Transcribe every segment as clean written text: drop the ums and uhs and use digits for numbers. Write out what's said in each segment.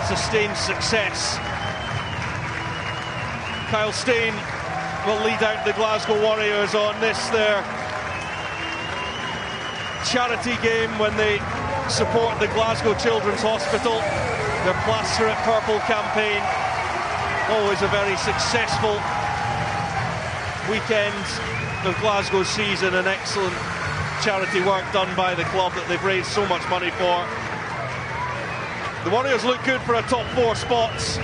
sustained success. Kyle Steyn will lead out the Glasgow Warriors on this, their charity game when they support the Glasgow Children's Hospital, their Plaster It Purple campaign. Always a very successful weekend of Glasgow season, and excellent charity work done by the club that they've raised so much money for. The Warriors look good for a top 4 spots.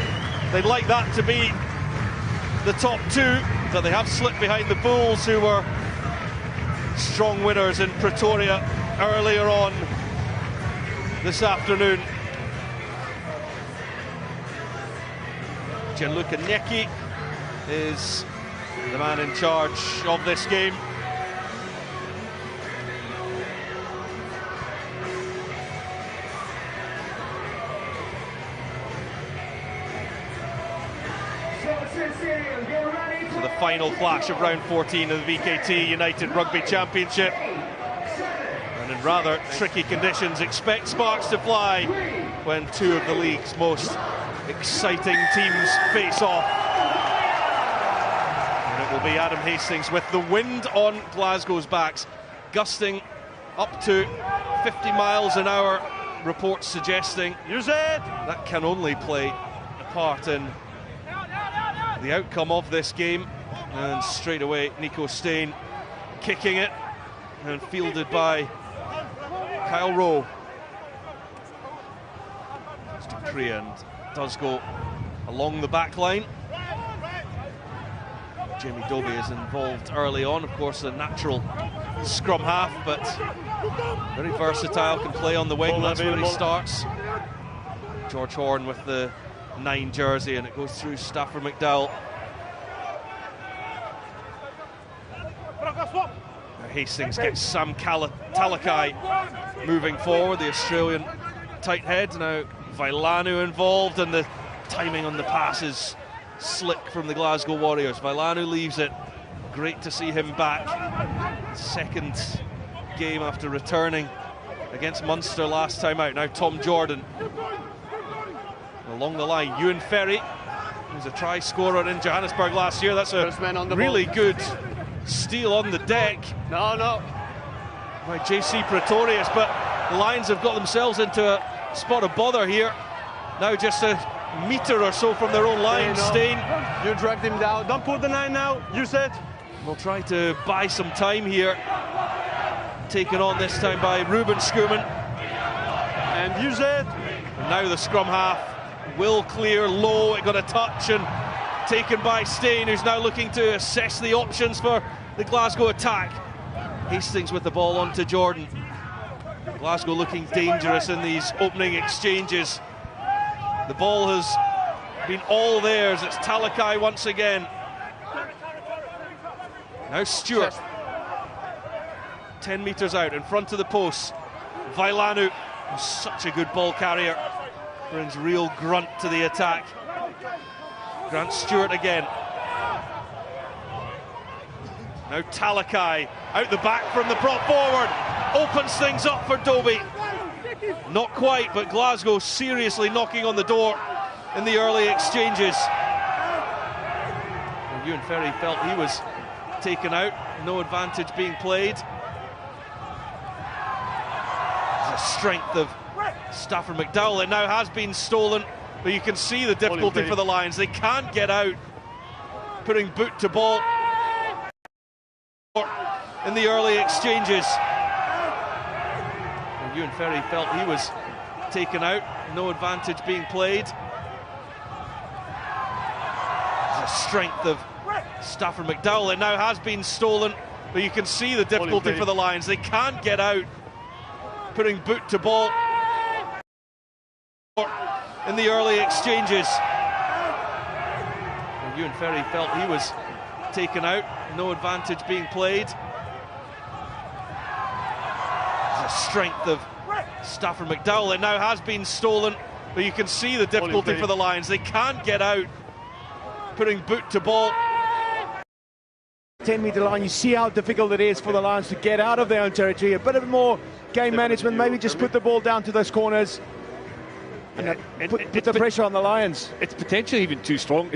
They'd like that to be the top 2, but they have slipped behind the Bulls, who were strong winners in Pretoria earlier on this afternoon. Gianluca Necchi is the man in charge of this game. To the final clash of round 14 of the VKT United Rugby Championship. And in rather tricky conditions, expect sparks to fly when 2 of the league's most exciting teams face off. And it will be Adam Hastings with the wind on Glasgow's backs, gusting up to 50 miles an hour, reports suggesting that can only play a part in the outcome of this game. And straight away Nico Steyn kicking it, and fielded by Kyle Rowe. Korea and does go along the back line. Jamie Dobie is involved early on, of course a natural scrum half, but very versatile, can play on the wing. That's where he starts. George Horn with the 9 jersey, and it goes through Stafford McDowell. Hastings gets Sam Talakai moving forward, the Australian tight head. Now Vailanu involved, and the timing on the pass is slick from the Glasgow Warriors. Vailanu leaves it. Great to see him back. Second game after returning against Munster last time out. Now Tom Jordan along the line. Ewan Ferry, who's a try scorer in Johannesburg last year. That's a really good steal on the deck. No. By JC Pretorius, but the Lions have got themselves into a spot of bother here. Now just a metre or so from their own line. Steyn, you dragged him down. Don't put the 9 now. You said. We'll try to buy some time here. Taken on this time by Ruben Schoeman. And you said. And now the scrum half will clear low. It got a touch and taken by Steyn, who's now looking to assess the options for the Glasgow attack. Hastings with the ball onto Jordan. Glasgow looking dangerous in these opening exchanges. The ball has been all theirs. It's Talakai once again. Now Stewart. 10 metres out in front of the post. Vailanu, who's such a good ball carrier, brings real grunt to the attack. Grant Stewart again. Now Talakai out the back from the prop forward. Opens things up for Dobie. Not quite, but Glasgow seriously knocking on the door in the early exchanges. And Ewan Ferry felt he was taken out. No advantage being played. The strength of Stafford McDowell. It now has been stolen, but you can see the difficulty for the Lions. They can't get out, putting boot to ball in the early exchanges. And Ewan Ferry felt he was taken out. No advantage being played. The strength of Stafford McDowell. It now has been stolen, but you can see the difficulty for the Lions. They can't get out, putting boot to ball in the early exchanges. And Ewan Ferry felt he was taken out. No advantage being played. The strength of Stafford McDowell. It now has been stolen, but you can see the difficulty for the Lions. They can't get out, putting boot to ball. 10-metre line, you see how difficult it is for the Lions to get out of their own territory. A bit of more game management, maybe just put the ball down to those corners. Put the pressure on the Lions. It's potentially even too strong.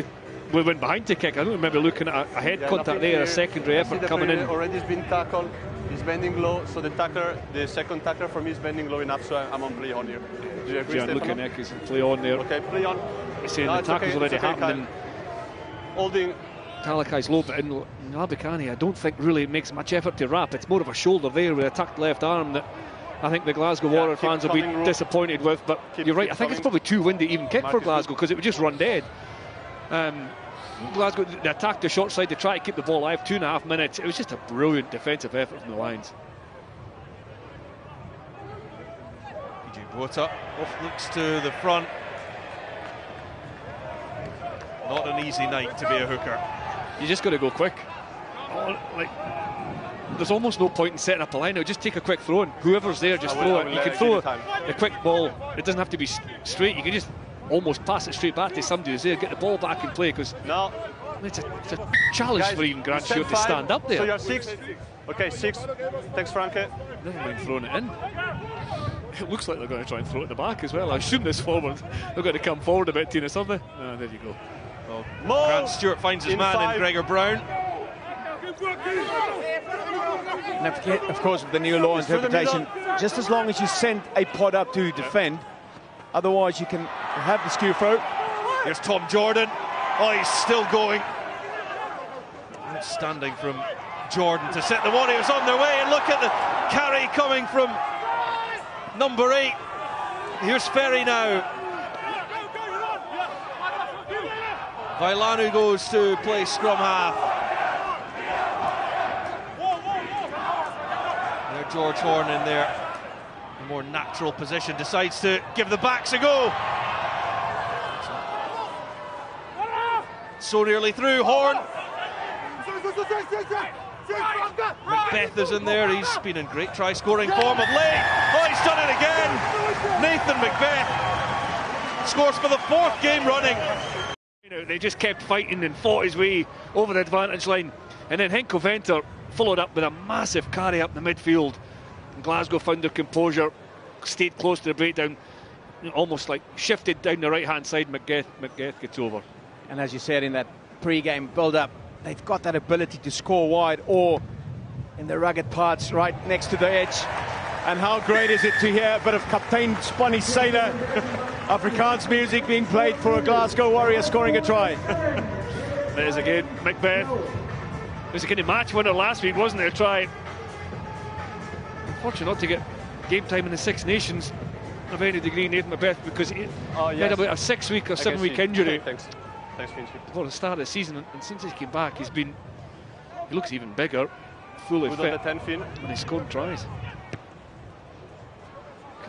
We went behind to kick. I don't remember looking at a head contact there, a secondary effort coming in. Already has been tackled. He's bending low, so the second tackler for me is bending low enough, so I'm on play on here. Do you agree, Gian looking at his play on there. Okay, play on. He's saying the tackle's already happened. Holding. Talakai's low, but in Labuschagne, I don't think really makes much effort to wrap. It's more of a shoulder there with a tucked left arm that I think the Glasgow Warrior fans will be disappointed with. But you're right, I think it's probably too windy to even kick for Glasgow because it would just run dead. Glasgow, they attacked the short side to try to keep the ball alive, 2.5 minutes. It was just a brilliant defensive effort from the Lions. PJ Botha looks to the front. Not an easy night to be a hooker. You just got to go quick. There's almost no point in setting up a line. Just take a quick throw in. Whoever's there, just throw it. You can throw a quick ball. It doesn't have to be straight. You can just almost pass it straight back to somebody who's there, get the ball back in play, because it's a challenge for even Grant Stewart to stand up there. So you're 6. Okay, 6. Thanks, Frankie. Never mind throwing it in. It looks like they're going to try and throw it at the back as well. I assume this forward. They're going to come forward a bit, Tina, something. Oh, there you go. Well, Grant Stewart finds his man in Gregor Brown. And don't forget, of course, with the new law interpretation, just as long as you send a pod up to defend, otherwise you can have the skew throw. Here's Tom Jordan. Oh, he's still going. Outstanding from Jordan to set the Warriors on their way. And look at the carry coming from number 8. Here's Ferry now. Vailanu goes to play scrum half. There, George Horn in there, a more natural position, decides to give the backs a go. So nearly through, Horn. Macbeth is in there, he's been in great try-scoring form of late. Oh, he's done it again. Nathan Macbeth scores for the 4th game running. They just kept fighting and fought his way over the advantage line, and then Henko Venter followed up with a massive carry up the midfield. And Glasgow found their composure, stayed close to the breakdown, almost like shifted down the right hand side. Macbeth gets over. And as you said in that pre-game build-up, they've got that ability to score wide or in the rugged parts right next to the edge. And how great is it to hear a bit of Captain Spanny Sailor Afrikaans music being played for a Glasgow Warrior scoring a try. There's again Macbeth. It was a kind of match winner last week, wasn't it? A try. Unfortunate not to get game time in the Six Nations of any degree, Nathan Macbeth, because he had about a 6-week or 7-week injury. Thanks, Finchy. Before the start of the season, and since he came back, he looks even bigger, fully Good fit, on the 10 fin. and he's scoring tries.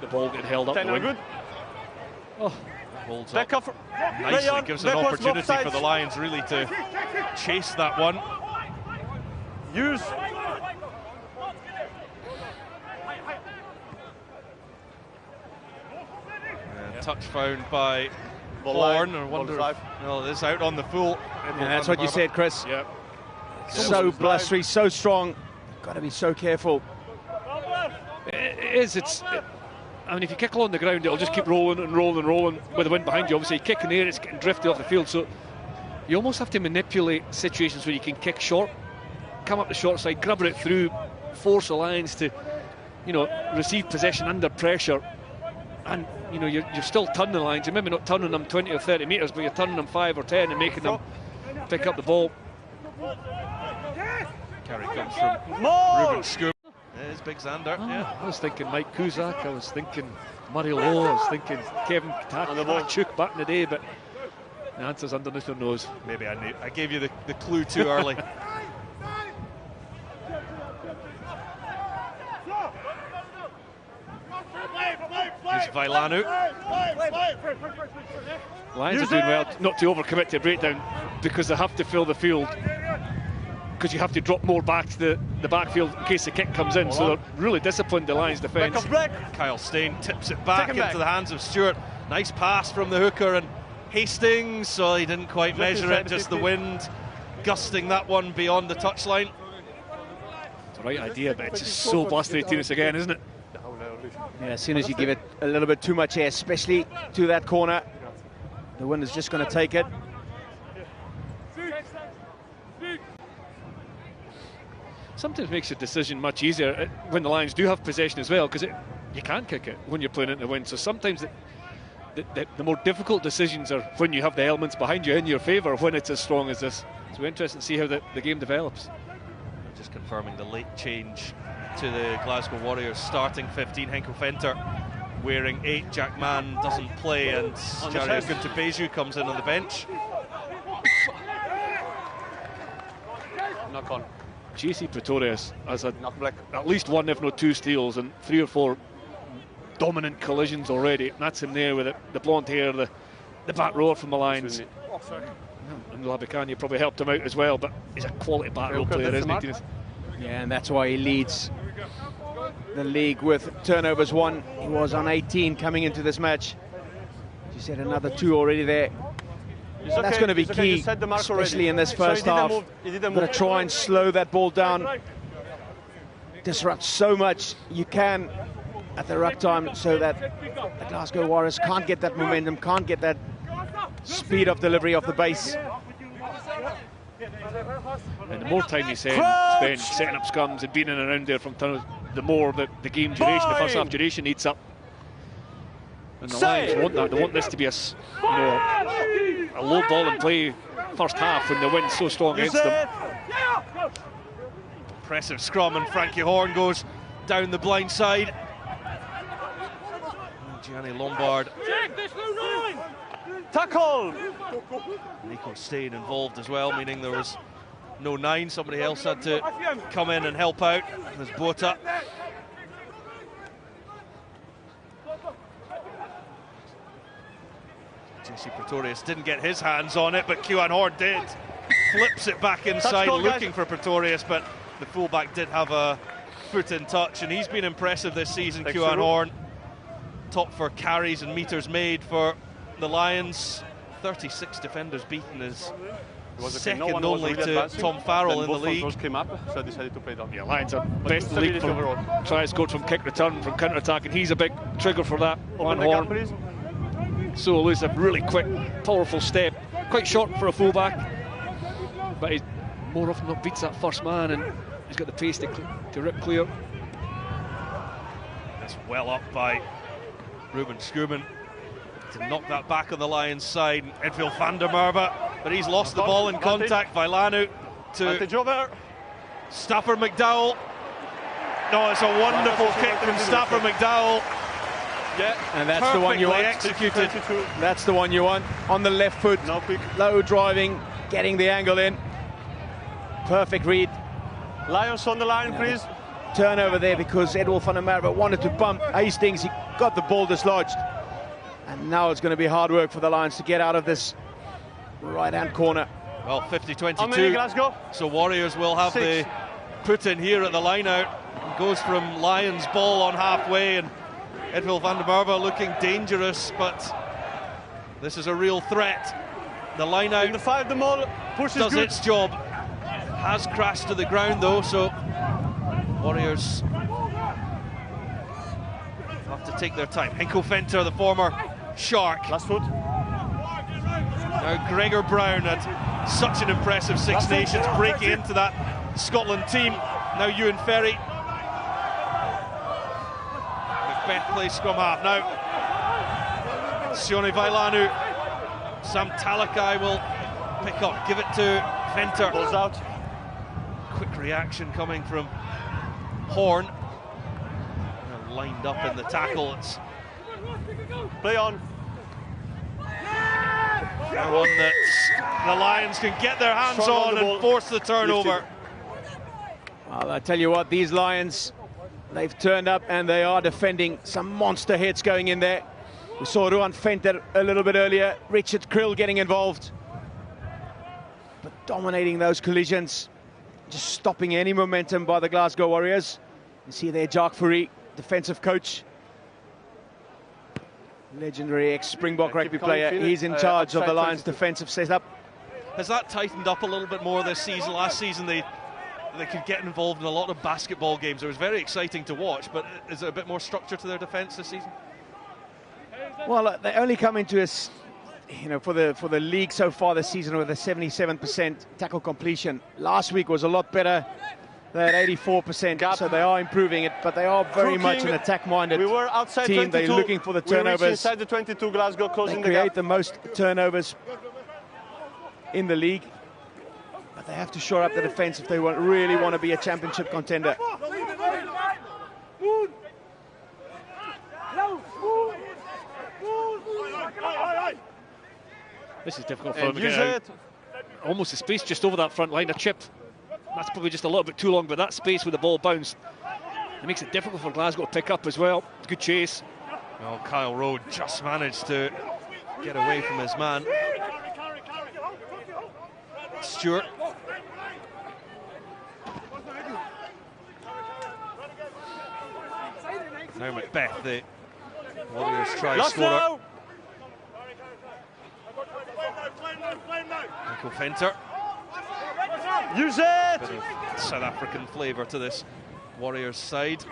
The ball getting held up the wing. Good. Oh, Holds back up nicely, gives an opportunity for the Lions really to chase that one. Use. Touch found by Horn. I wonder if it is out on the full. And that's what you said, Chris. Yep. So blustery, so strong. Got to be so careful. it is. I mean, if you kick along the ground, it'll just keep rolling and rolling and rolling with the wind behind you. Obviously, you kick in the air, it's getting drifted off the field. So you almost have to manipulate situations where you can kick short, come up the short side, grubber it through, force the Lions to, receive possession under pressure. And, you're still turning the Lions. You're maybe not turning them 20 or 30 metres, but you're turning them 5 or 10 and making them pick up the ball. Carry comes from Ruben Scoop. There's Big Xander. Yeah. I was thinking Mike Kuzak, I was thinking Murray Lowe, I was thinking Kevin Kachuk back in the day, but the answer's underneath their nose. Maybe I gave you the clue too early. Here's Vailanu. Lions are doing well not to overcommit to a breakdown because they have to fill the field, because you have to drop more back to the backfield in case the kick comes in. So they're really disciplined, the Lions defence. Kyle Steyn tips it back into the hands of Stewart. Nice pass from the hooker, and Hastings, so he didn't quite measure it, just the wind gusting that one beyond the touchline. It's the right idea, but it's just so blustery, Tunis, again, isn't it? Yeah, as soon as you give it a little bit too much air, especially to that corner, the wind is just going to take it. Sometimes makes your decision much easier when the Lions do have possession as well, because you can't kick it when you're playing into the wind. So sometimes the more difficult decisions are when you have the elements behind you in your favour, when it's as strong as this. So interesting to see how the game develops. Just confirming the late change to the Glasgow Warriors starting 15. Henko Venter wearing 8. Jack Mann doesn't play, and Jari Oguntubeju comes in on the bench. Knock on. JC Pretorius has had Knock black. at least 1, if not 2 steals, and 3 or 4 dominant collisions already. And that's him there with the blonde hair, the back rower from the Lions. And Labikanya probably helped him out as well, but he's a quality back row player, isn't he? Yeah, and that's why he leads the league with turnovers 1. He was on 18 coming into this match. You said another 2 already there. That's going to be key, especially in this first half. You're going to try and slow that ball down, disrupt so much you can at the ruck time, so that the Glasgow Warriors can't get that momentum, can't get that speed of delivery off the base. And the more time you spend setting up scrums and being in and around there from tunnels, the more the game duration, the first half duration eats up. And the Lions want that. They want this to be a low ball and play first half when the wind's so strong against them. Impressive scrum, and Frankie Horn goes down the blind side. Gianni Lombard. Tackle! Nico staying involved as well, meaning there was no 9. Somebody else had to come in and help out. There's Bota. JC Pretorius didn't get his hands on it, but Kieran Horn did. Flips it back inside, looking for Pretorius, but the fullback did have a foot in touch, and he's been impressive this season, Kieran Horn. Top for carries and meters made for the Lions. 36 defenders beaten is second only to Tom Farrell in the league. Came up, so I decided to play down. Yeah, Lions are best in the league from try and score from kick return, from counter attack, and he's a big trigger for that. Van Horn. So elusive, really quick, powerful step. Quite short for a fullback, but he more often not beats that first man, and he's got the pace to rip clear. That's well up by Ruben Schoeman to knock that back on the Lions side. Edvil van der Merwe, but he's lost the ball in contact. Vailanu to Stafford McDowell. No, it's a wonderful kick from Stafford McDowell. Yeah, and that's the one you want. Executed. That's the one you want. On the left foot, low driving, getting the angle in. Perfect read. Lions on the line, please. Turnover there because Edwin van der Merwe wanted to bump Hastings. He got the ball dislodged. And now it's going to be hard work for the Lions to get out of this right-hand corner. Well, 50-22. So Warriors will have the put in here at the line-out. Goes from Lions ball on halfway, and Edvil van der Merwe looking dangerous, but this is a real threat. The line-out does its job. Has crashed to the ground though, so Warriors have to take their time. Henko Venter, the former Shark. Last foot. Now Gregor Brown had such an impressive Six Nations, breaking into that Scotland team. Now Ewan Ferry. Macbeth plays scrum half. Now Sione Vailanu. Sam Talakai will pick up, give it to Venter. Balls out. Quick reaction coming from Horn. Lined up in the tackle. It's play on. One that the Lions can get their hands on and force the turnover. Well, I tell you what, these Lions, they've turned up and they are defending. Some monster hits going in there. We saw Ruan Venter a little bit earlier. Richard Krill getting involved, but dominating those collisions, just stopping any momentum by the Glasgow Warriors. You see there Jacques Fourie, defensive coach, legendary ex-Springbok rugby player. He's in charge of the Lions' defensive setup. Has that tightened up a little bit more this season? Last season they they could get involved in a lot of basketball games. It was very exciting to watch, but is there a bit more structure to their defence this season? Well, they only come into us, for the league so far this season with a 77% tackle completion. Last week was a lot better. They're at 84%, so they are improving it, but they are very much an attack-minded we were outside team. 22. They're looking for the We reached turnovers. inside the 22, Glasgow closing They the create gap. the most turnovers in the league, but they have to shore up the defence if they really want to be a championship contender. This is difficult for And them to use get out. it. Almost a space just over that front line, a chip. That's probably just a little bit too long, but that space with the ball bounced, it makes it difficult for Glasgow to pick up as well. Good chase. Well, Kyle Rowe just managed to get away from his man. Stewart. Now Macbeth, the Warriors try scorer. Now. Michael Fenter. Use it. Bit of South African flavour to this Warriors side.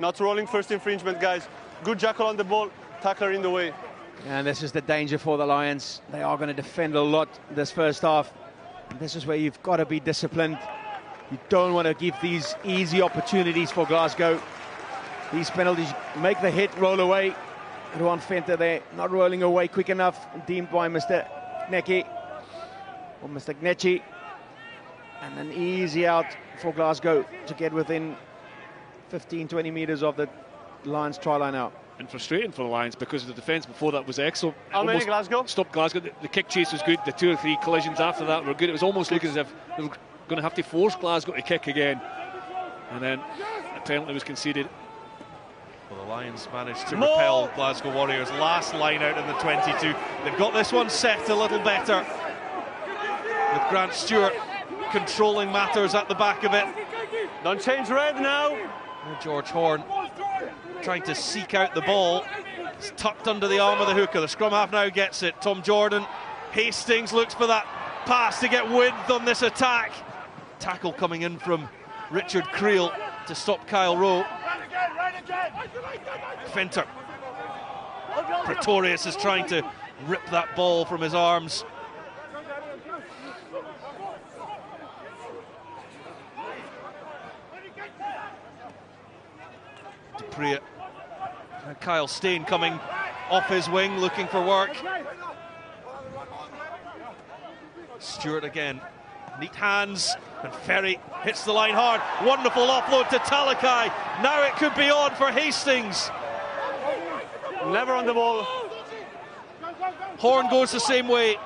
Not rolling, first infringement, guys. Good jackal on the ball, tackler in the way. And this is the danger for the Lions. They are going to defend a lot this first half. And this is where you've got to be disciplined. You don't want to give these easy opportunities for Glasgow. These penalties make the hit roll away. Ruan Venter there, not rolling away quick enough, deemed by Mr. Gnecchi, or Mr. Gnecchi. And an easy out for Glasgow to get within 15-20 metres of the Lions try line out. And frustrating for the Lions because the defence before that was excellent. How many, Almost Glasgow? Stopped Glasgow. The kick chase was good. The 2 or 3 collisions after that were good. It was almost looking as if they were going to have to force Glasgow to kick again. And then a penalty was conceded. Well, the Lions managed to repel Glasgow Warriors' last line out in the 22. They've got this one set a little better, with Grant Stewart controlling matters at the back of it. Don't change red now. And George Horn trying to seek out the ball. It's tucked under the arm of the hooker. The scrum half now gets it. Tom Jordan. Hastings looks for that pass to get width on this attack. Tackle coming in from Richard Creel to stop Kyle Rowe. Fenter. Pretorius is trying to rip that ball from his arms. Dupree. And Kyle Stain coming off his wing, looking for work. Stewart again. Neat hands, and Ferry hits the line hard. Wonderful offload to Talakai. Now it could be on for Hastings. Never on the ball. Horn goes the same way.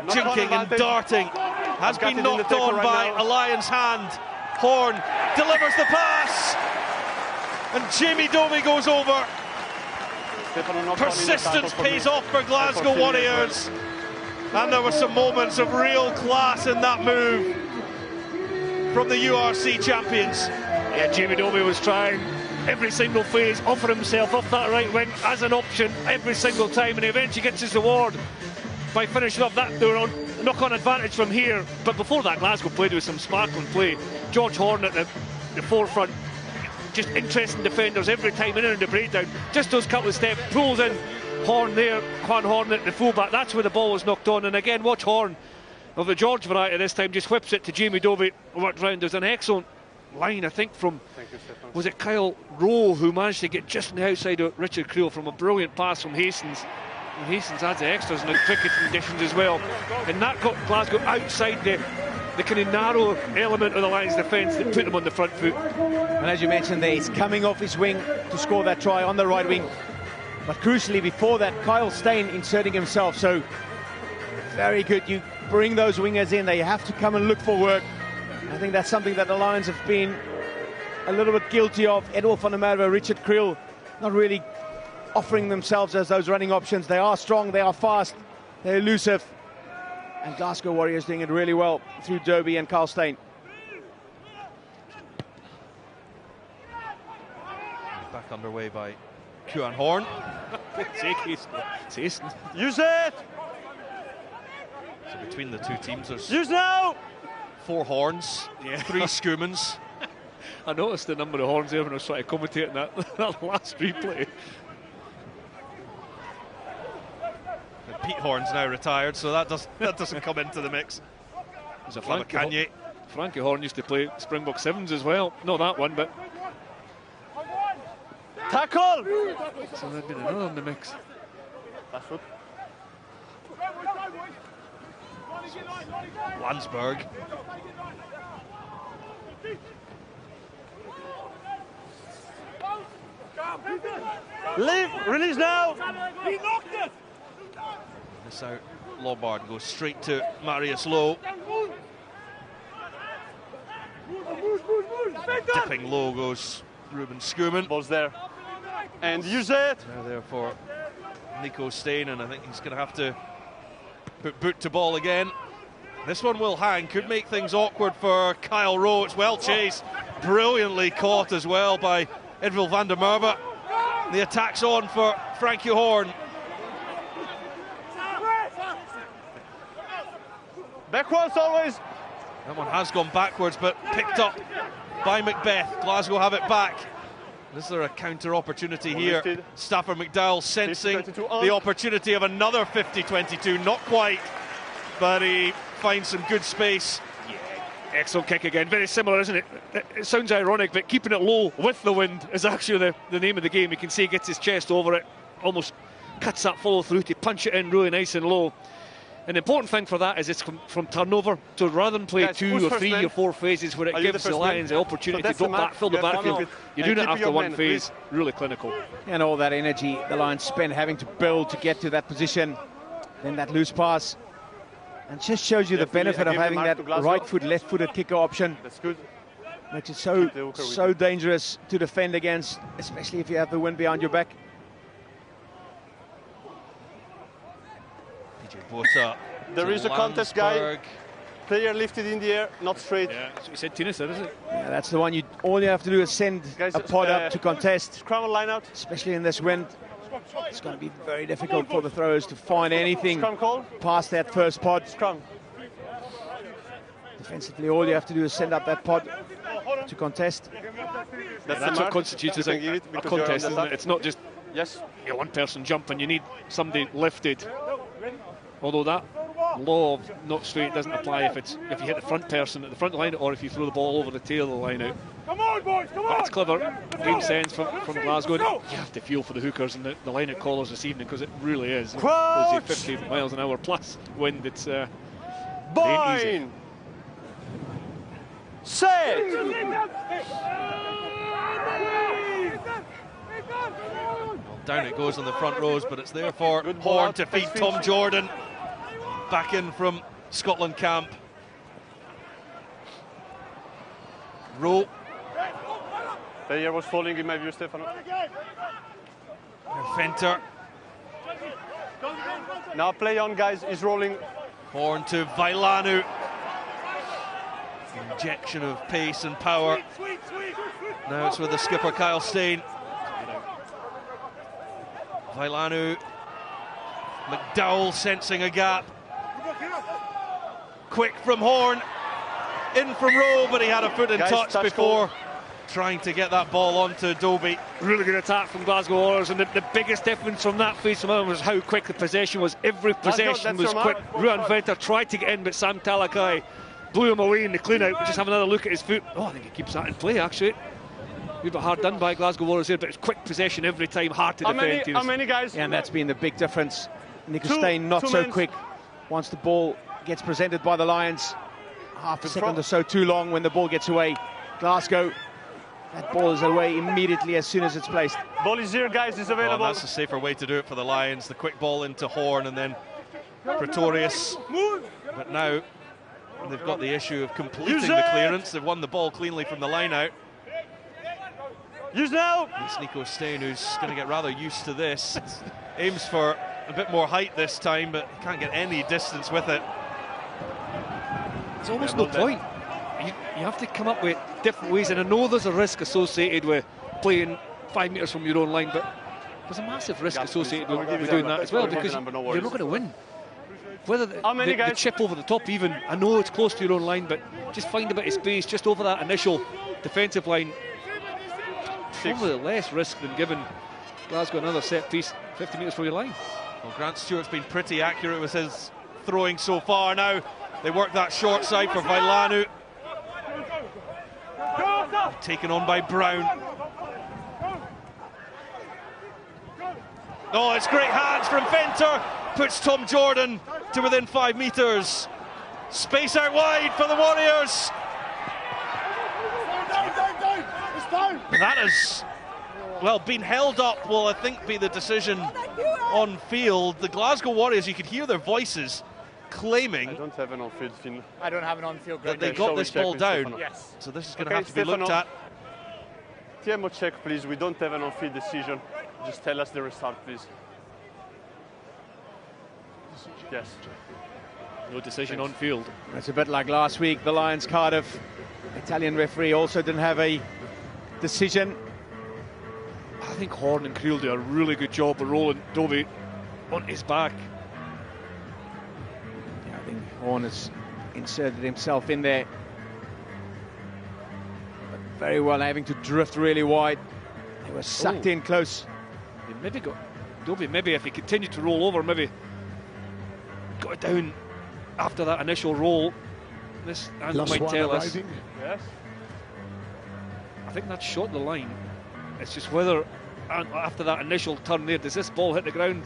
Jinking and darting. Has been knocked on by a Lions hand. Horn delivers the pass. And Jamie Domi goes over. Persistence pays off for Glasgow Warriors. And there were some moments of real class in that move from the URC champions. Yeah, Jamie Domi was trying every single phase, offer himself off that right wing as an option every single time, and he eventually gets his reward by finishing up that knock-on advantage from here. But before that, Glasgow played with some sparkling play. George Horn at the forefront, just interesting defenders every time in and the breakdown. Just those couple of steps, pulls in Horn there, Quan Horn at the fullback. That's where the ball was knocked on. And again, watch Horn of the George variety this time, just whips it to Jamie Domi, worked round. There's an excellent line, I think, from, was it Kyle Rowe, who managed to get just on the outside of Richard Creel from a brilliant pass from Hastings. And Hastings adds the extras in the cricket conditions as well. And that got Glasgow outside the kind of narrow element of the Lions defence that put them on the front foot. And as you mentioned there, he's coming off his wing to score that try on the right wing. But crucially, before that, Kyle Stain inserting himself. So, very good. You bring those wingers in, they have to come and look for work. I think that's something that the Lions have been a little bit guilty of. Edward van der Merwe, Richard Creel, not really offering themselves as those running options. They are strong, they are fast, they're elusive. And Glasgow Warriors doing it really well through Derby and Kyle Stain. Back underway by Quan Horn. Use it! So between the two teams, there's Use now! 4 horns, 3 Scoomans. I noticed the number of horns there when I was trying to commentate on that last replay. And Pete Horn's now retired, so that doesn't come into the mix. There's a Frankie Horn used to play Springbok Sevens as well. Not that one, but Tackle! so there'd been another in the mix. That's good. Landsberg. Leave! Release now! This out, Lombard goes straight to Marius Lowe. Dipping low goes Ruben Schoeman. Ball's there. And use it! Now there for Nico Steyn, and I think he's going to have to put boot to ball again. This one will hang, could make things awkward for Kyle Rowe. It's well chased, brilliantly caught as well by Edvil van der Merwe. The attack's on for Frankie Horn. Backwards always! That one has gone backwards, but picked up by Macbeth. Glasgow have it back. Is there a counter opportunity here? Lifted. Stafford McDowell sensing 50-22 the opportunity of another 50-22. Not quite, but he finds some good space. Excellent kick again. Very similar, isn't it? It sounds ironic, but keeping it low with the wind is actually the name of the game. You can see he gets his chest over it, almost cuts that follow through to punch it in really nice and low. An important thing for that is it's from turnover. So rather than play 2 or 3 or 4 phases where it gives the Lions the opportunity to drop back, fill the backfield, you're doing it after one phase. Really clinical. And all that energy the Lions spent having to build to get to that position. Then that loose pass. And just shows you the benefit of having that right foot, left footed kicker option. That's good. Makes it so dangerous to defend against, especially if you have the wind behind your back. PJ Botha. There is a contest, guy. Player lifted in the air, not straight. Yeah, that's what you said, Tunis, there, isn't it? Yeah, that's the one. All you have to do is send Guys, a pod up to contest, Scrum and line out. especially in this wind. It's going to be very difficult for the throwers to find anything Scrum call. past that first pod. Scrum. Defensively, all you have to do is send up that pod to contest. That's what constitutes as a contest, isn't it? It's not just one person jumping. You need somebody lifted. Although that law of not straight doesn't apply if you hit the front person at the front line or if you throw the ball over the tail of the line out. Come on, boys, come on! But it's clever, game sense from Glasgow. You have to feel for the hookers and the line out callers this evening because it really is. Crouch! 50 miles an hour plus wind. It's Bind! Set! Down it goes on the front rows, but it's there for Horn to feed Tom Jordan. Back in from Scotland camp. Rowe. Player was falling in my view, Stefano. Fenter. Now play on, guys. He's rolling. Horn to Vailanu. Injection of pace and power. Now it's with the skipper Kyle Steyn. Vailanu. McDowell sensing a gap. Quick from Horn. In from Rowe, but he had a foot in touch before trying to get that ball onto Dobie. really good attack from Glasgow Warriors, and the biggest difference from that phase from was how quick the possession was. Every possession was quick. Ruan Venter tried to get in, but Sam Talakai blew him away in the clean out. Just have another look at his foot. Oh, I think he keeps that in play, actually. A bit hard done by Glasgow Warriors here, but it's quick possession every time, hard to defend. How many guys? Yeah, and that's been the big difference. Nico Steyn not so quick once the ball gets presented by the Lions. Half a second or so too long when the ball gets away. Glasgow, that ball is away immediately as soon as it's placed. Ball is here, guys, is available. That's a safer way to do it for the Lions. The quick ball into Horn and then Pretorius. But now they've got the issue of completing the clearance. They've won the ball cleanly from the line out. Use now! It's Nico Steyn who's going to get rather used to this. Aims for a bit more height this time, but can't get any distance with it. There's almost no point. You have to come up with different ways, and I know there's a risk associated with playing 5 metres from your own line, but there's a massive risk associated with doing that as well, because you're not going to win. whether the chip over the top even, I know it's close to your own line, but just find a bit of space just over that initial defensive line. Probably less risk than giving Glasgow another set piece 50 metres from your line. Well, Grant Stewart's been pretty accurate with his throwing so far. Now they work that short side for Vailanu. Taken on by Brown. Oh, it's great hands from Venter. Puts Tom Jordan to within 5 metres. Space out wide for the Warriors. That has, well, been held up will, I think, be the decision on field. The Glasgow Warriors, you could hear their voices claiming. I don't have an on-field, Finn. I don't have an on-field. That they got this ball down. Yes. So this is going to have to be looked at. TMO check, please. We don't have an on-field decision. Just tell us the restart, please. Yes. No decision on field. It's a bit like last week, the Lions Cardiff Italian referee also didn't have a decision. I think Horn and Creel do a really good job of rolling Dobie on his back. Yeah, I think Horn has inserted himself in there. But very well, having to drift really wide. They were sucked in close. They maybe got Dobie, maybe if he continued to roll over, maybe got it down after that initial roll. This Andrew might tell us. Yes. I think that's shot the line. It's just whether after that initial turn there, does this ball hit the ground?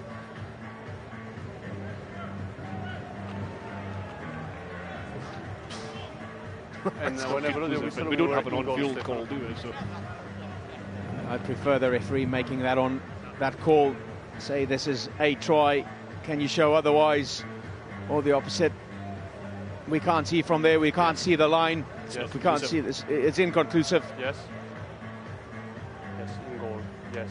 And whenever we don't have an on-field call, do we? So I prefer the referee making that on that call. Say this is a try. Can you show otherwise? Or the opposite. We can't see from there. We can't see the line. Yes, we can't see this. It's inconclusive. Yes. Yes, in goal. Yes.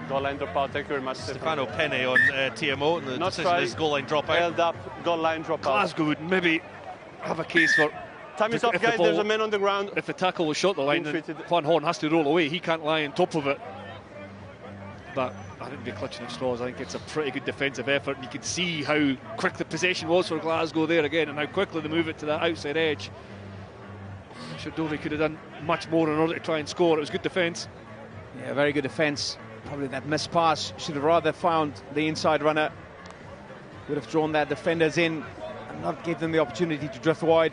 Goal line dropout. Thank you very much, Stefano Penne on TMO, and the Not decision is goal line dropout. Held up. Goal line dropout. Glasgow would maybe have a case for. Time is up, guys. There's a man on the ground. If the tackle was shot the line, then Van Horn has to roll away. He can't lie on top of it. But I think they're clutching at straws. I think it's a pretty good defensive effort, and you can see how quick the possession was for Glasgow there again, and how quickly they move it to that outside edge. I'm sure Dovey could have done much more in order to try and score. It was good defence. Yeah, very good defence. Probably that missed pass. Should have rather found the inside runner. Would have drawn their defenders in and not give them the opportunity to drift wide.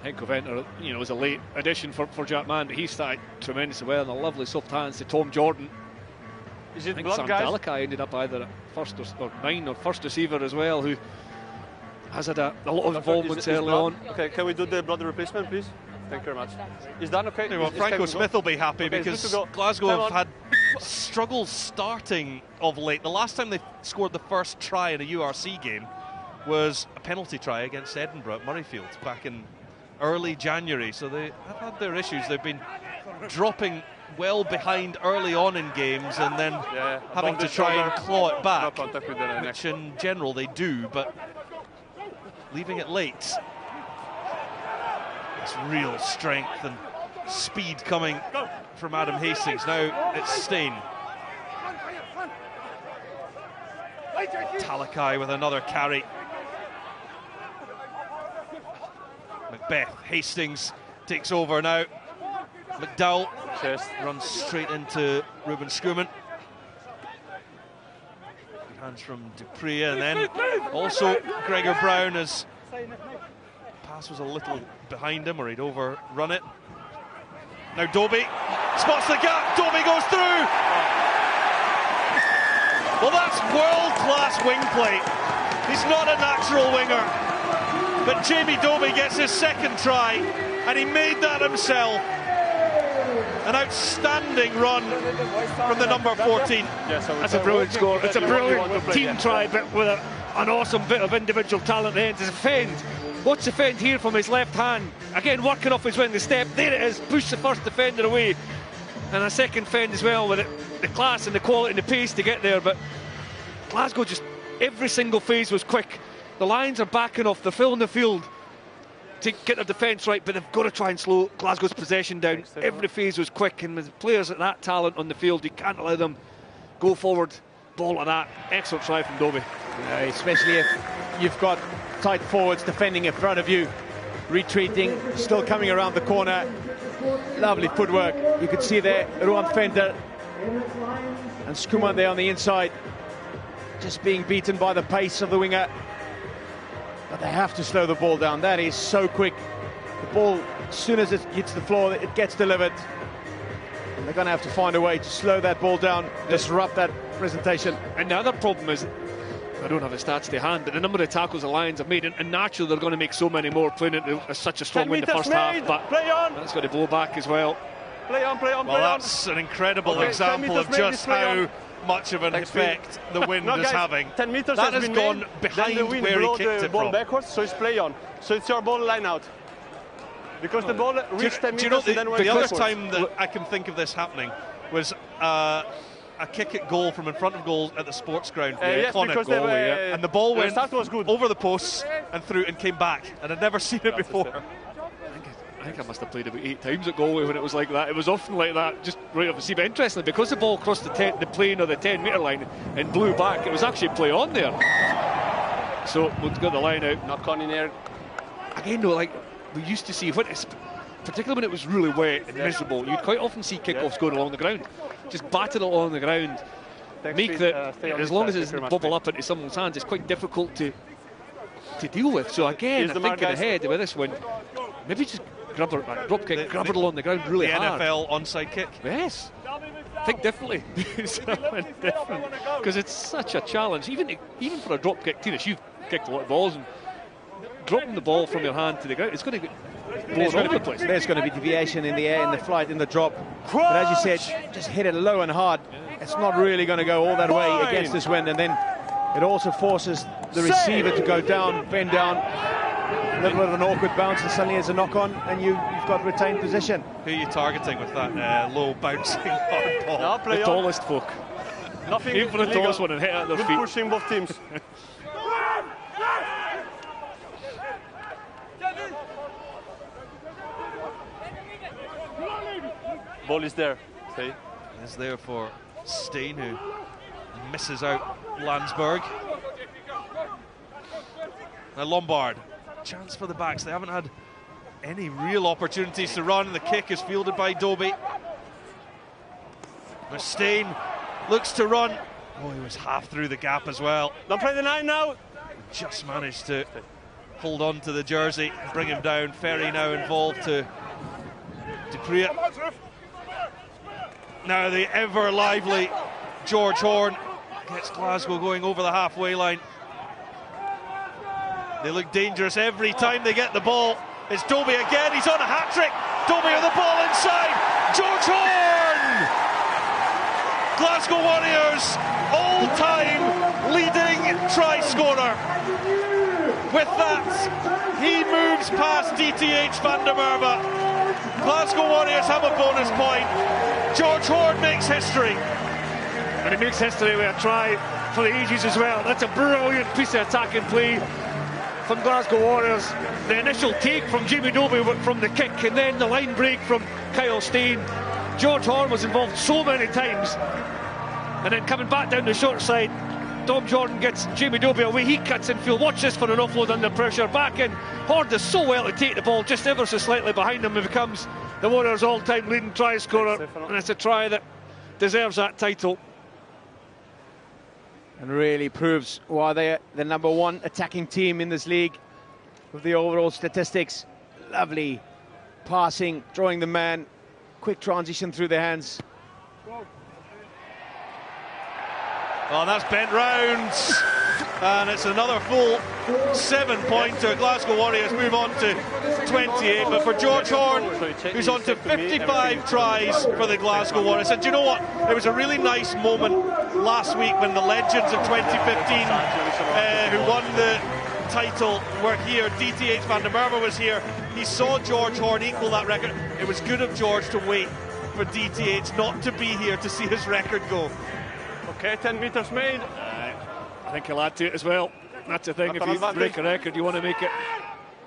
I think Coventer, was a late addition for Jack Mann, but he started tremendously well, and a lovely soft hands to Tom Jordan. Is it I think blood, Sam guys? Talakai ended up either at first or nine or first receiver as well, who has had a lot of involvement early on. Okay, can we do the blood replacement, please? Thank you very much. Is that okay? Well, Franco Smith will be happy because Glasgow have had struggles struggles starting of late. The last time they scored the first try in a URC game was a penalty try against Edinburgh at Murrayfield back in early January. So they have had their issues. They've been dropping well behind early on in games and then having to try and claw it back, which in general they do, but leaving it late. It's real strength and speed coming from Adam Hastings. Now it's Stein. Talakai with another carry. Macbeth, Hastings takes over now. McDowell runs straight into Ruben Schumann. Good hands from Dupree, and then also Gregor Brown, as pass was a little behind him, or he'd overrun it. Now Dobie spots the gap. Dobie goes through. Well, that's world-class wing play. He's not a natural winger, but Jamie Dobie gets his second try, and he made that himself. An outstanding run from the number 14. That's a brilliant score. It's a brilliant team try, but with an awesome bit of individual talent there. To defend. What's the fend here from his left hand? Again, working off his wing, the step. There it is. Push the first defender away. And a second fend as well, with the class and the quality and the pace to get there. But Glasgow, just every single phase was quick. The Lions are backing off. They're filling the field to get their defence right, but they've got to try and slow Glasgow's possession down. Every phase was quick, and with players at that talent on the field, you can't allow them go forward. Ball like that. Excellent try from Dobie. Especially if you've got tight forwards defending in front of you, retreating, still coming around the corner. Lovely footwork. You could see there Ruan Venter and Schoeman there on the inside, just being beaten by the pace of the winger. But they have to slow the ball down. That is so quick. The ball, as soon as it hits the floor, it gets delivered. And they're going to have to find a way to slow that ball down, disrupt that presentation. And the other problem is, I don't have the stats to hand, but the number of tackles the Lions have made, and naturally they're going to make so many more playing at such a strong wind in the first half, but play on. That's going to blow back as well. Play on, play on, Well, play on. that's an incredible Okay, example of just how much of an Thanks, effect the wind No, is guys, having. 10 meters that has has been gone made, behind then the wind where he blow kicked the it ball from. backwards, so it's play on. So it's your ball line out. Because the ball reached 10 Do you know meters and then went the other backwards. time that I can think of this happening was a kick at goal from in front of goal at the sports ground. Yes, because they were, and the ball the went start was good. over the posts and through and came back, and I'd never seen it before. I think I must have played about 8 times at Galway when it was like that. It was often like that, just right off the sea. But interestingly, because the ball crossed the plane or the 10-metre line and blew back, it was actually play on there. So we'll get the line out. Knock on in air. Again, though, like we used to see, particularly when it was really wet and miserable, you'd quite often see kickoffs going along the ground. Just batter it along the ground. Thanks, Make Pete. that, Stay on as this long side. as it Thank you doesn't very much, bubble mate. up into someone's hands, it's quite difficult to deal with. So again, Here's I the think mark, in guys. ahead with this one, maybe just grab it, drop kick, grab it along the ground really The hard. NFL onside kick. Yes, think differently. Different, because it's such a challenge. Even for a drop kick, Tinas, you've kicked a lot of balls, and dropping the ball from your hand to the ground, it's going to go all over the place. There's going to be deviation in the air, in the flight, in the drop. But as you said, just hit it low and hard. It's not really going to go all that way against this wind, and then it also forces the receiver to go down, bend down. A little bit of an awkward bounce, and suddenly there's a knock-on, and you've got retained position. Who are you targeting with that low bouncing hard ball? Now play The on. tallest folk. Nothing Aim for the illegal. tallest one and hit it at their Good feet. pushing both teams. Ball is there. Okay. Is there for Steen, who misses out Landsberg. Now Lombard, chance for the backs. They haven't had any real opportunities to run. The kick is fielded by Dobie. Now Steen looks to run. Oh, he was half through the gap as well. Don't play the 9 now. Just managed to hold on to the jersey, bring him down. Ferry now involved to Dupree. Now the ever lively George Horn gets Glasgow going over the halfway line. They look dangerous every time they get the ball. It's Dobie again, he's on a hat-trick. Dobie with the ball inside. George Horn! Glasgow Warriors, all-time leading try scorer. With that, he moves past DTH van der Merwe. Glasgow Warriors have a bonus point. George Horn makes history. And he makes history with a try for the ages as well. That's a brilliant piece of attacking play from Glasgow Warriors. The initial take from Jamie Dobie from the kick, and then the line break from Kyle Steen. George Horn was involved so many times, and then coming back down the short side, Dom Jordan gets Jamie Dobie away. He cuts infield. Watch this for an offload under pressure. Back in. Horn does so well to take the ball just ever so slightly behind him and becomes the Warriors' all-time leading try scorer, and it's a try that deserves that title. And really proves why they're the #1 attacking team in this league with the overall statistics. Lovely passing, drawing the man, quick transition through the hands. Oh, that's bent round, and it's another full 7-pointer. Glasgow Warriors move on to 28, but for George Horn, who's on to 55 tries for the Glasgow Warriors. And do you know what? It was a really nice moment last week when the legends of 2015, who won the title, were here. DTH van der Merwe was here. He saw George Horn equal that record. It was good of George to wait for DTH not to be here to see his record go. Okay, 10 meters made. I think he'll add to it as well. That's the thing, if you break a record, you want to make it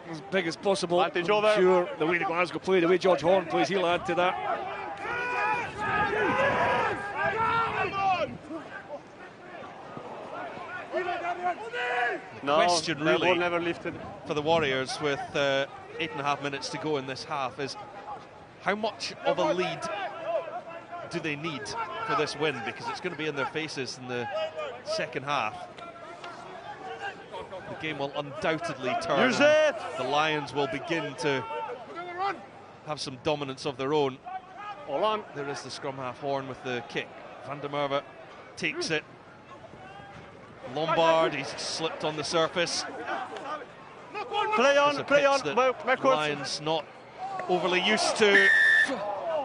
as big as possible. Advantage I'm over. sure the way the Glasgow play, the way George Horn plays, he'll add to that. No, question the really ball never lifted. for the Warriors with 8.5 minutes to go in this half is how much of a lead do they need for this win, because it's going to be in their faces in the second half. The game will undoubtedly turn. Use it! The Lions will begin to have some dominance of their own. Hold on. There is the scrum half horn with the kick. Van der Merwe takes it. Lombard, he's slipped on the surface. Play on, There's a play on. pitch that Backwards. Lions not overly used to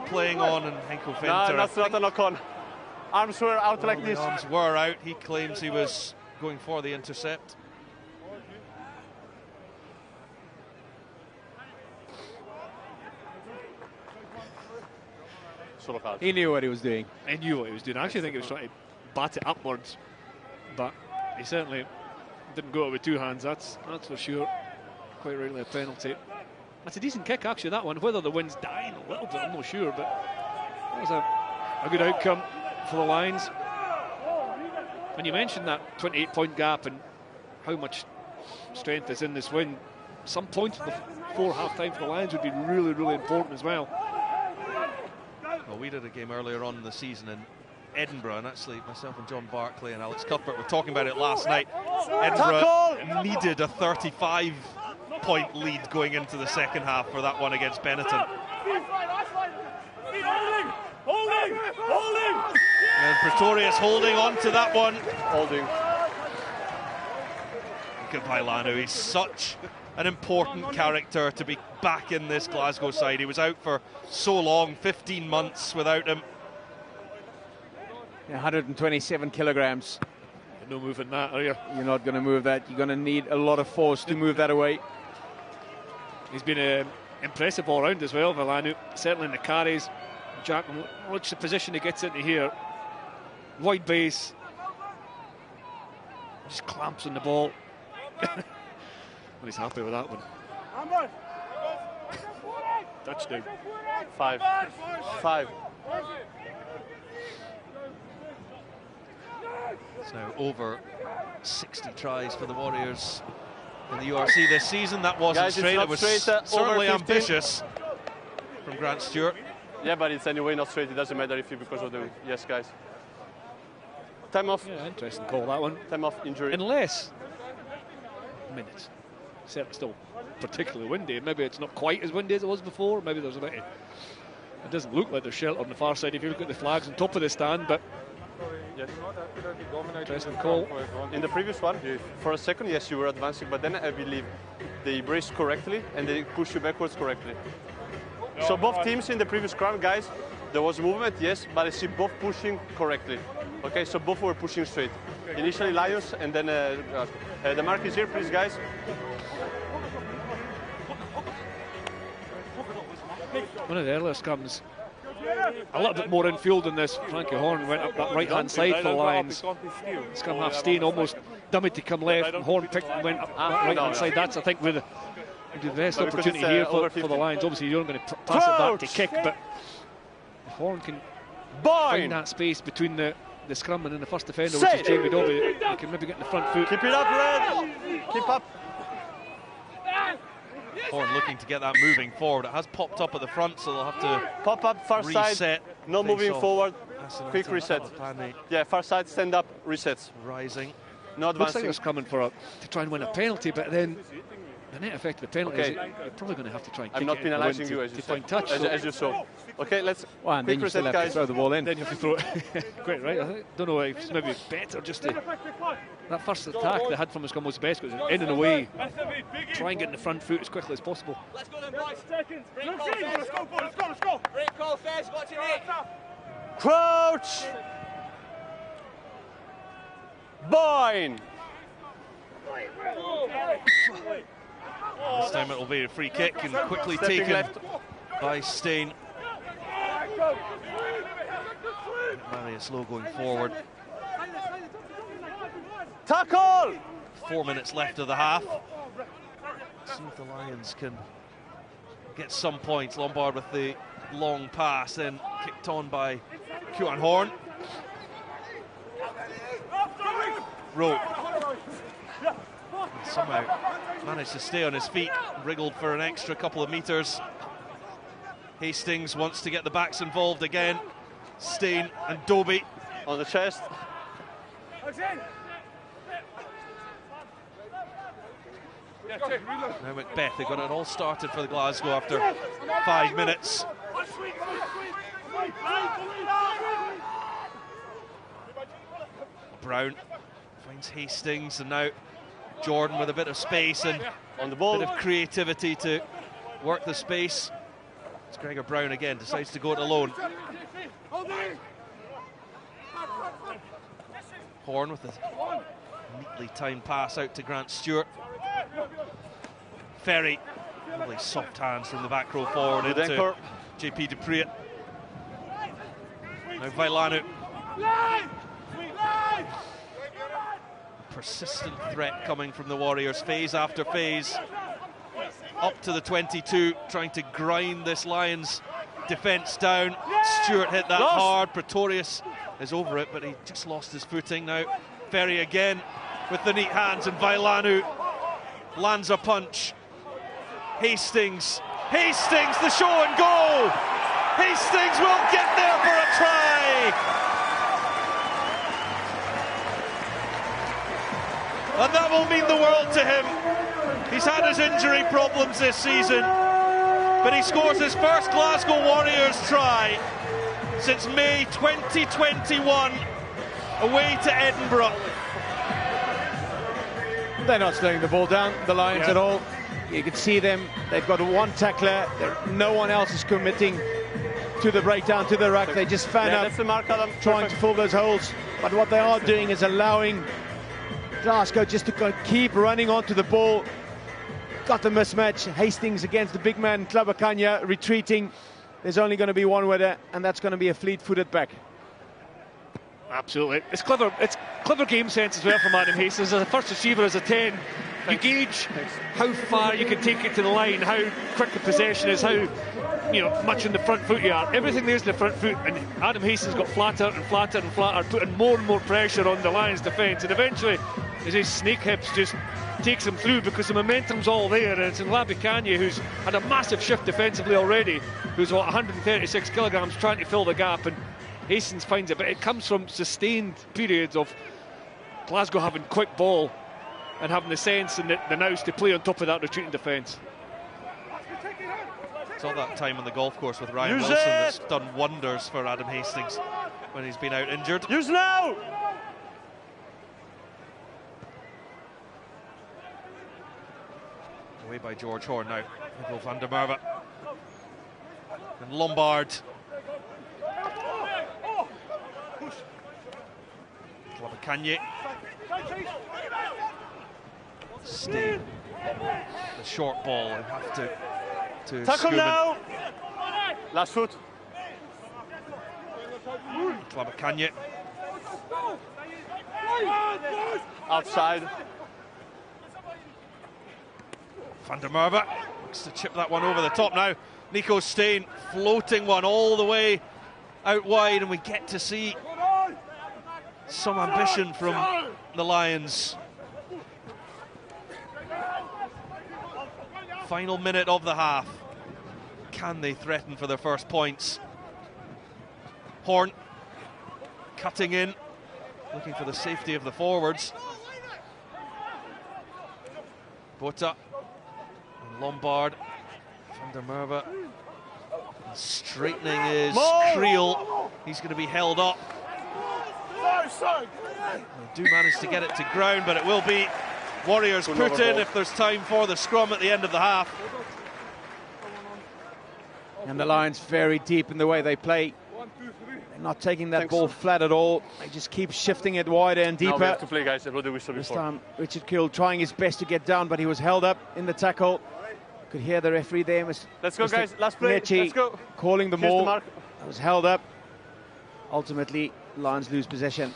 playing on, and Henko No, Venter. that's not a knock-on. Arms were out like The this. arms were out. He claims he was going for the intercept. Solo card. He knew what he was doing. He knew what he was doing. I actually think he was trying to bat it upwards, but he certainly didn't go it with two hands. That's for sure. Quite rightly a penalty. That's a decent kick, actually, that one. Whether the wind's dying a little bit, I'm not sure, but that was a good outcome for the Lions. When you mentioned that 28-point gap and how much strength is in this win, some points before half-time for the Lions would be really, really important as well. Well, we did a game earlier on in the season in Edinburgh, and actually myself and John Barclay and Alex Cuthbert were talking about it last night. Edinburgh needed a 35-point lead going into the second half for that one against Benetton. And Pretorius holding on to that one. Holding. Look at Vailanu, he's such an important character to be back in this Glasgow side. He was out for so long, 15 months without him. 127 kilograms. No moving that, are you? You're not going to move that. You're going to need a lot of force to move that away. He's been impressive all round as well, Vailanu. Certainly in the carries. Jack, watch the position he gets into here. Wide base. Just clamps on the ball. And he's happy with that one. Touchdown. 5. It's now over 60 tries for the Warriors in the URC this season. That wasn't Guys, it's straight, not it was straight, certainly over 15. ambitious from Grant Stewart. Yeah, but it's anyway not straight. It doesn't matter if you because of the yes, guys. Time off. Yeah, interesting call, that one. Time off injury. Unless, I mean, it's certainly still particularly windy. Maybe it's not quite as windy as it was before. Maybe there's a bit of, it doesn't look like there's shelter on the far side if you look at the flags on top of the stand, but Yes. interesting call. In the previous one, for a second, yes, you were advancing, but then I believe they braced correctly and they push you backwards correctly. So both teams in the previous scrum, guys, there was movement, yes, but I see both pushing correctly. Okay, so both were pushing straight. Initially Lions, and then the mark is here, please, guys. One of the earlier scrums, a little bit more infield than this. Frankie Horn went up that right-hand side for the Lions. Scrum half Steen almost dummied to come left, and Horn picked and went up that right-hand side. That's, I think, where the best But because opportunity it's, here over for the 50. Lions. Obviously, you're not going to pass it back to kick, but if Horn can find that space between the scrum and then the first defender, which is Jamie Dobby, he can maybe get in the front foot. Keep it up, Red. Keep up. Horn looking to get that moving forward. It has popped up at the front, so they'll have to Pop up, far reset. side. No face moving off. forward. Asanati Quick reset. Talapani Yeah, far side, stand up, resets. rising. No Looks like advancing. it's coming for to try and win a penalty, but then the net effect of the penalty is Okay. you're probably going to have to try and I'm kick not it in the wind penalizing you as you to said. find touch. As, So as you saw. Okay, let's Well, and then quick you still reset, have to guys. throw the ball in. then you have to throw it. Quite right. I don't know if it's maybe better just to that first attack they had from the scrum was best, because in and away, try and get in the front foot as quickly as possible. Let's go then, boys. Break call first. Let's go. Break call first. Watch it. Crouch! Boyne! This time it will be a free kick and quickly Stepping taken left. by Stain. Marius Lowe going forward. Tackle! 4 minutes left of the half. See if the Lions can get some points. Lombard with the long pass, then kicked on by Kjuan Horn. Rowe Somehow managed to stay on his feet, wriggled for an extra couple of metres. Hastings wants to get the backs involved again. Stein and Dobbie on the chest. Now Macbeth, they got it all started for the Glasgow after 5 minutes. Brown finds Hastings, and now Jordan with a bit of space and on the ball, a bit of creativity to work the space. It's Gregor Brown again, decides to go it alone. Horn with a neatly timed pass out to Grant Stewart. Ferry, lovely soft hands from the back row forward into JP Dupree. Now Vailanu. Persistent threat coming from the Warriors, phase after phase. Up to the 22, trying to grind this Lions defence down. Stewart hit that hard. Pretorius is over it, but he just lost his footing. Now Ferry again with the neat hands, and Vailanu lands a punch. Hastings, the show and go! Hastings will get there for a try! And that will mean the world to him. He's had his injury problems this season, but he scores his first Glasgow Warriors try since May 2021 away to Edinburgh. They're not slowing the ball down, the Lions, at all. You can see them, they've got one tackler, no one else is committing to the breakdown, to the ruck. They just fan up, trying to fill those holes. But what they are doing is allowing Glasgow just to keep running onto the ball. Got the mismatch. Hastings against the big man, Tlabakanya, retreating. There's only going to be one winner, and that's going to be a fleet-footed back. Absolutely. It's clever game sense as well from Adam Hastings. As a first receiver, as a 10, you gauge how far you can take it to the line, how quick the possession is, how much in the front foot you are. Everything there's in the front foot, and Adam Hastings got flatter and flatter and flatter, putting more and more pressure on the Lions defence, and eventually his snake hips just takes him through because the momentum's all there, and it's in Labikanya, who's had a massive shift defensively already, who's 136 kilograms trying to fill the gap, and Hastings finds it, but it comes from sustained periods of Glasgow having quick ball and having the sense and the nous to play on top of that retreating defence. It's all that time on the golf course with Ryan Wilson that's done wonders for Adam Hastings when he's been out injured. Use now! Away by George Horn now. Hugo van der Merwe. And Lombard. Tlabakanye. Stay. The short ball and have to tackle now. Last foot. Tlabakanye. Outside. Van der Merwe looks to chip that one over the top now. Nico Stein floating one all the way out wide, and we get to see some ambition from the Lions. Final minute of the half. Can they threaten for their first points? Horn cutting in, looking for the safety of the forwards. Botha. Lombard, Van der Merwe, straightening is Creel. He's going to be held up. They do manage to get it to ground, but it will be Warriors put in if there's time for the scrum at the end of the half. And the Lions very deep in the way they play. They're not taking that ball flat at all. They just keep shifting it wider and deeper. Now we have to play, guys. This time, Richard Creel trying his best to get down, but he was held up in the tackle. Could hear the referee there. Let's go, guys. Last play. Let's go. Calling the maul. That was held up. Ultimately, Lions lose possession.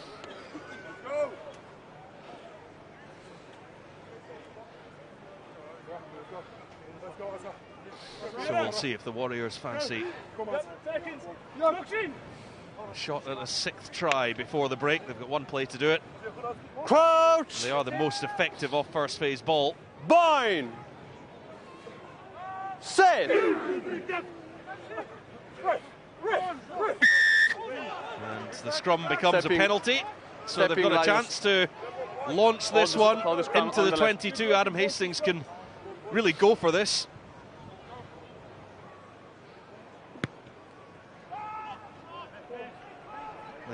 So we'll see if the Warriors fancy Shot at a 6th try before the break. They've got one play to do it. Crouch! They are the most effective off first phase ball. Bind! Set! And the scrum becomes a penalty. So they've got a Lions. chance to launch this one into the 22. Adam Hastings can really go for this.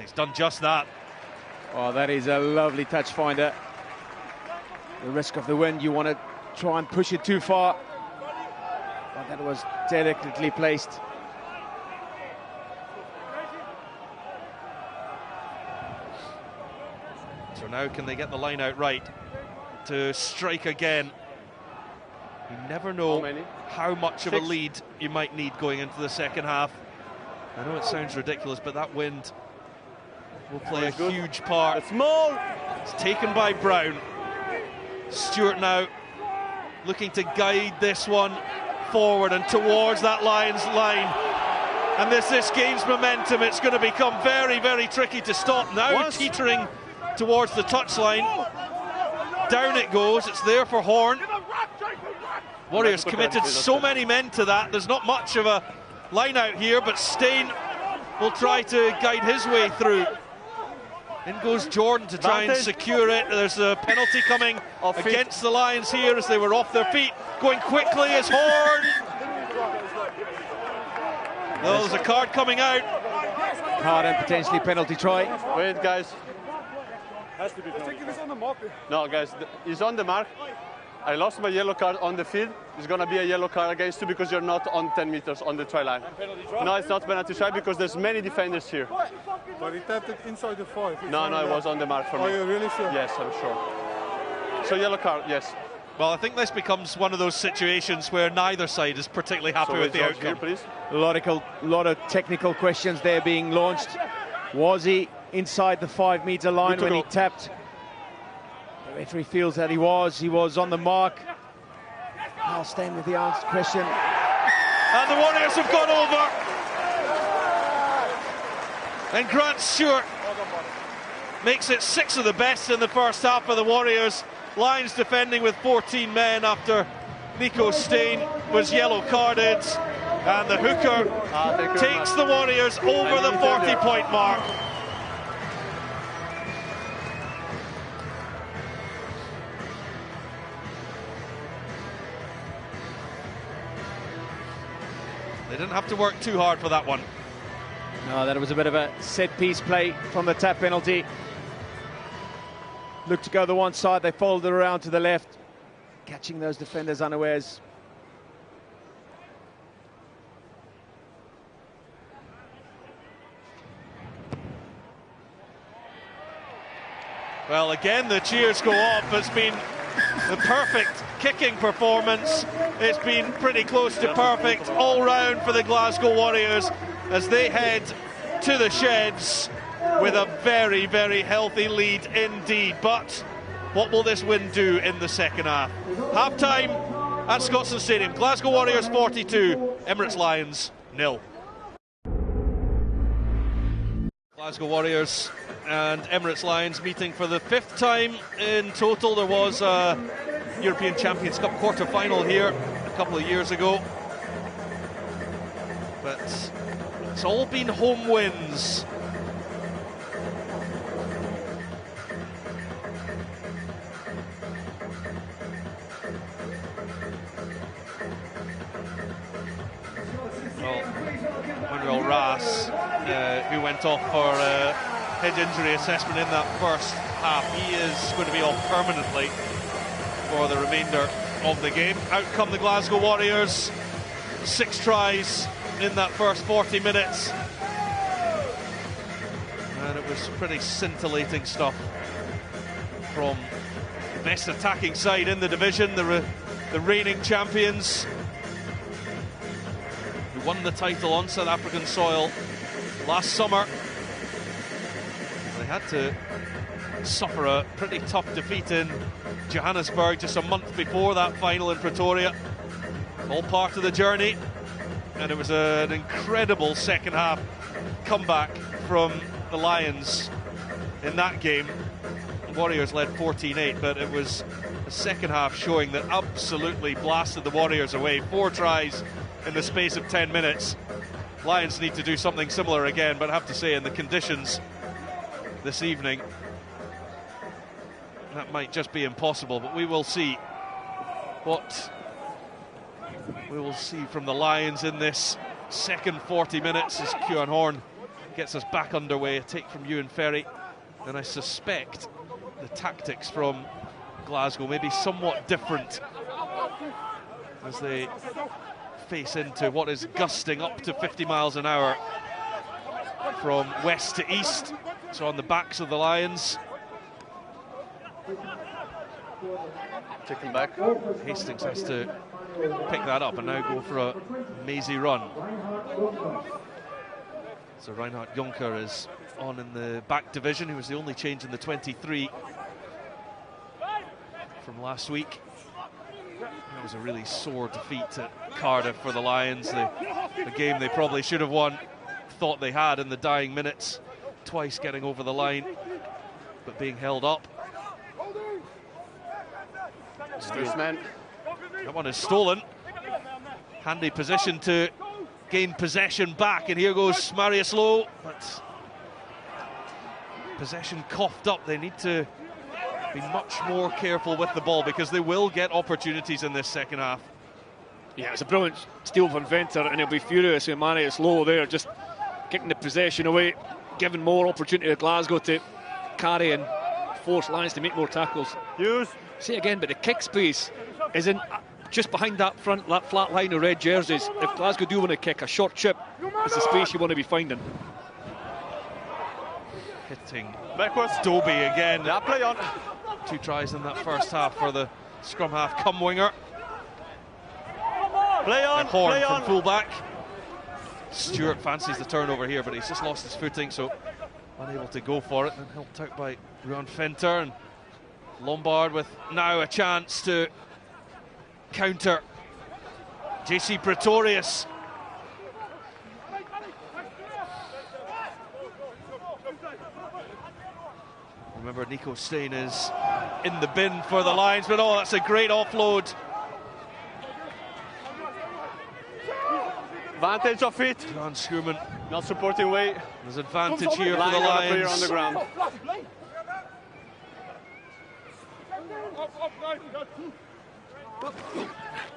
He's done just that. Oh, that is a lovely touch finder. The risk of the wind, you want to try and push it too far. But that was delicately placed. So now can they get the line out right to strike again? You never know how much of a lead you might need going into the second half. I know it sounds ridiculous, but that wind will play a huge part. It's small. It's taken by Brown. Stewart now looking to guide this one forward and towards that Lions line. And this gains momentum. It's going to become very, very tricky to stop. Now teetering towards the touchline. Down it goes. It's there for Horn. Warriors committed so many men to that. There's not much of a line out here, but Steyn will try to guide his way through. In goes Jordan to try and secure it. There's a penalty coming against the Lions here as they were off their feet. Going quickly is Horn. Well, there's a card coming out. Card and potentially penalty try. Wait, guys. Has to be on the mark. No, guys, he's on the mark. I lost my yellow card on the field. It's going to be a yellow card against you because you're not on 10 meters on the try line. No, it's not penalty try because there's many defenders here. But he tapped it inside the 5. No, it was on the mark for me. Are you really sure? Yes, I'm sure. So yellow card, yes. Well, I think this becomes one of those situations where neither side is particularly happy with the outcome. Here, please. A lot of technical questions there being launched. Was he inside the 5-meter line when he tapped? The referee feels that he was on the mark. I'll stand with the answer question. And the Warriors have gone over. And Grant Stewart makes it 6 of the best in the first half for the Warriors. Lions defending with 14 men after Nico Steyn was yellow carded. And the hooker takes the Warriors over the 40-point mark. They didn't have to work too hard for that one. No, that was a bit of a set-piece play from the tap penalty. Looked to go the one side, they folded around to the left, catching those defenders unawares. Well, again, the cheers go up. It's been the perfect kicking performance. It's been pretty close to perfect all round for the Glasgow Warriors as they head to the sheds with a very, very healthy lead indeed. But what will this win do in the second half? Half-time at Scotstoun Stadium. Glasgow Warriors 42, Emirates Lions 0. Glasgow Warriors and Emirates Lions meeting for the 5th time in total. There was a European Champions Cup quarter-final here a couple of years ago. But it's all been home wins. Well, Manuel Ras, who went off for head injury assessment in that first half, he is going to be off permanently for the remainder of the game. Out come the Glasgow Warriors, 6 tries in that first 40 minutes. And it was pretty scintillating stuff from the best attacking side in the division, the reigning champions, who won the title on South African soil last summer. They had to suffer a pretty tough defeat in Johannesburg just a month before that final in Pretoria. All part of the journey, and it was an incredible second half comeback from the Lions in that game. The Warriors led 14-8, but it was the second half showing that absolutely blasted the Warriors away. 4 tries in the space of 10 minutes. Lions need to do something similar again, but I have to say, in the conditions this evening, that might just be impossible. But we will see what we will see from the Lions in this second 40 minutes as Kieran Horn gets us back underway. A take from Ewan Ferry, and I suspect the tactics from Glasgow may be somewhat different as they face into what is gusting up to 50 miles an hour from west to east. So on the backs of the Lions. Taken back. Hastings has to pick that up and now go for a mazy run. So Reinhard Jonker is on in the back division. He was the only change in the 23 from last week. That was a really sore defeat at Cardiff for the Lions. The game they probably should have won, thought they had in the dying minutes. Twice getting over the line, but being held up. Man. That one is stolen. Handy position to gain possession back, and here goes Marius Lowe. But possession coughed up. They need to be much more careful with the ball because they will get opportunities in this second half. Yeah, it's a brilliant steal from Venter, and he'll be furious with Marius Lowe there, just kicking the possession away, giving more opportunity to Glasgow to carry and force Lions to make more tackles. See again, but the kick space is in just behind that flat line of red jerseys. If Glasgow do want to kick, a short chip is the space you want to be finding. Hitting Backwards. Dobie again. Yeah, play on. 2 tries in that first half for the scrum half come winger. Play on. And Horn Play from on. fullback. Stewart fancies the turnover here, but he's just lost his footing, so unable to go for it, and helped out by Ruan Venter. And Lombard with now a chance to counter. JC Pretorius. Remember, Nico Stein is in the bin for the Lions, but oh, that's a great offload. Advantage of it. John Schumann. Not supporting weight. There's advantage here for Lying the on the player on Lions. the ground.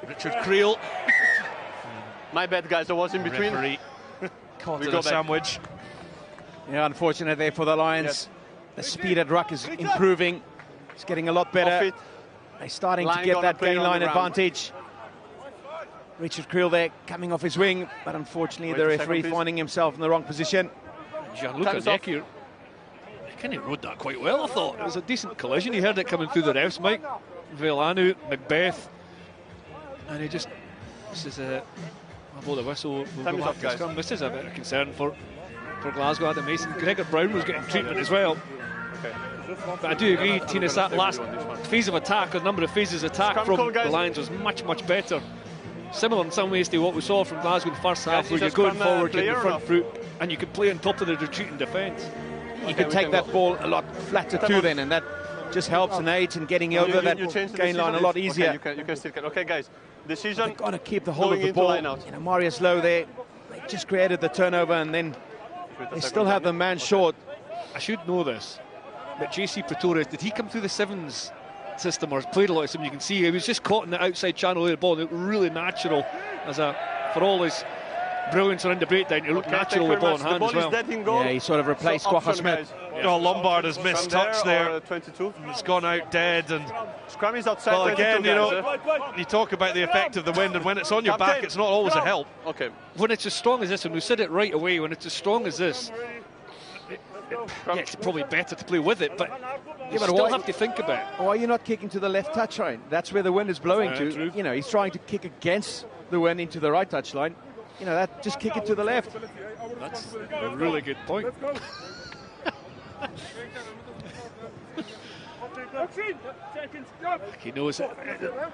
Richard Creel. My bad, guys. I was in between. Referee caught We in go a back. sandwich. Yeah, unfortunate there for the Lions. Yes. The speed at ruck is improving. It's getting a lot Off better. it. They're starting to Lying get on that the player gain on the line ground. advantage. Richard Creel there coming off his wing, but unfortunately Wait the a second, referee please. finding himself in the wrong position. Gianluca Time's off. Necchi, he kind of rode that quite well, I thought. It was a decent collision. He heard it coming through the refs, Mike. Velanu, Macbeth, and he just, this is a, I'll blow the whistle. We'll Time go is back up, to guys. scrum. This is a bit of concern for Glasgow, Adam Mason. Gregor Brown was getting treatment as well. Okay. But I do agree, Tina, that last phase of attack, or number of phases of attack Scrum from call, the guys. Lions was much, much better. Similar in some ways to what we saw from Glasgow in the first half, Guys, where is you're a going scrum, forward, getting player your or front not? foot, and you can play on top of the retreating defence. You can take that ball a lot flatter too then, and that just helps and aids in getting over that You change the gain line a decision. lot Okay, easier. you can still. Okay, guys. Decision. They've got to keep the hold of going the into ball. line out. You know, Marius Lowe there, they just created the turnover, and then they still have the man short. I should know this, but JC Pretorius, did he come through the sevens system or played a lot of them? You can see he was just caught in the outside channel of the ball. It looked really natural, for all his brilliance around the breakdown. It looked Okay, natural thank with you the very ball much. in The hand ball as is well. dead in goal. Yeah, he sort of replaced So Quaha option, Smith. guys. Oh, Lombard has From missed touch or, there. 22. It's gone out dead, and Scrum is outside. well, 22, again, you guys, know, you talk about the effect of the wind, and when it's on your back, Captain. it's not always a help. Okay. When it's as strong as this, and we said it right away, when it's as strong as this, it's probably better to play with it, but you but still why- have to think about it. Or are you not kicking to the left touch line? That's where the wind is blowing to. True. You know, he's trying to kick against the wind into the right touch line. You know, that just kick it to the left. That's a really good point. He knows it.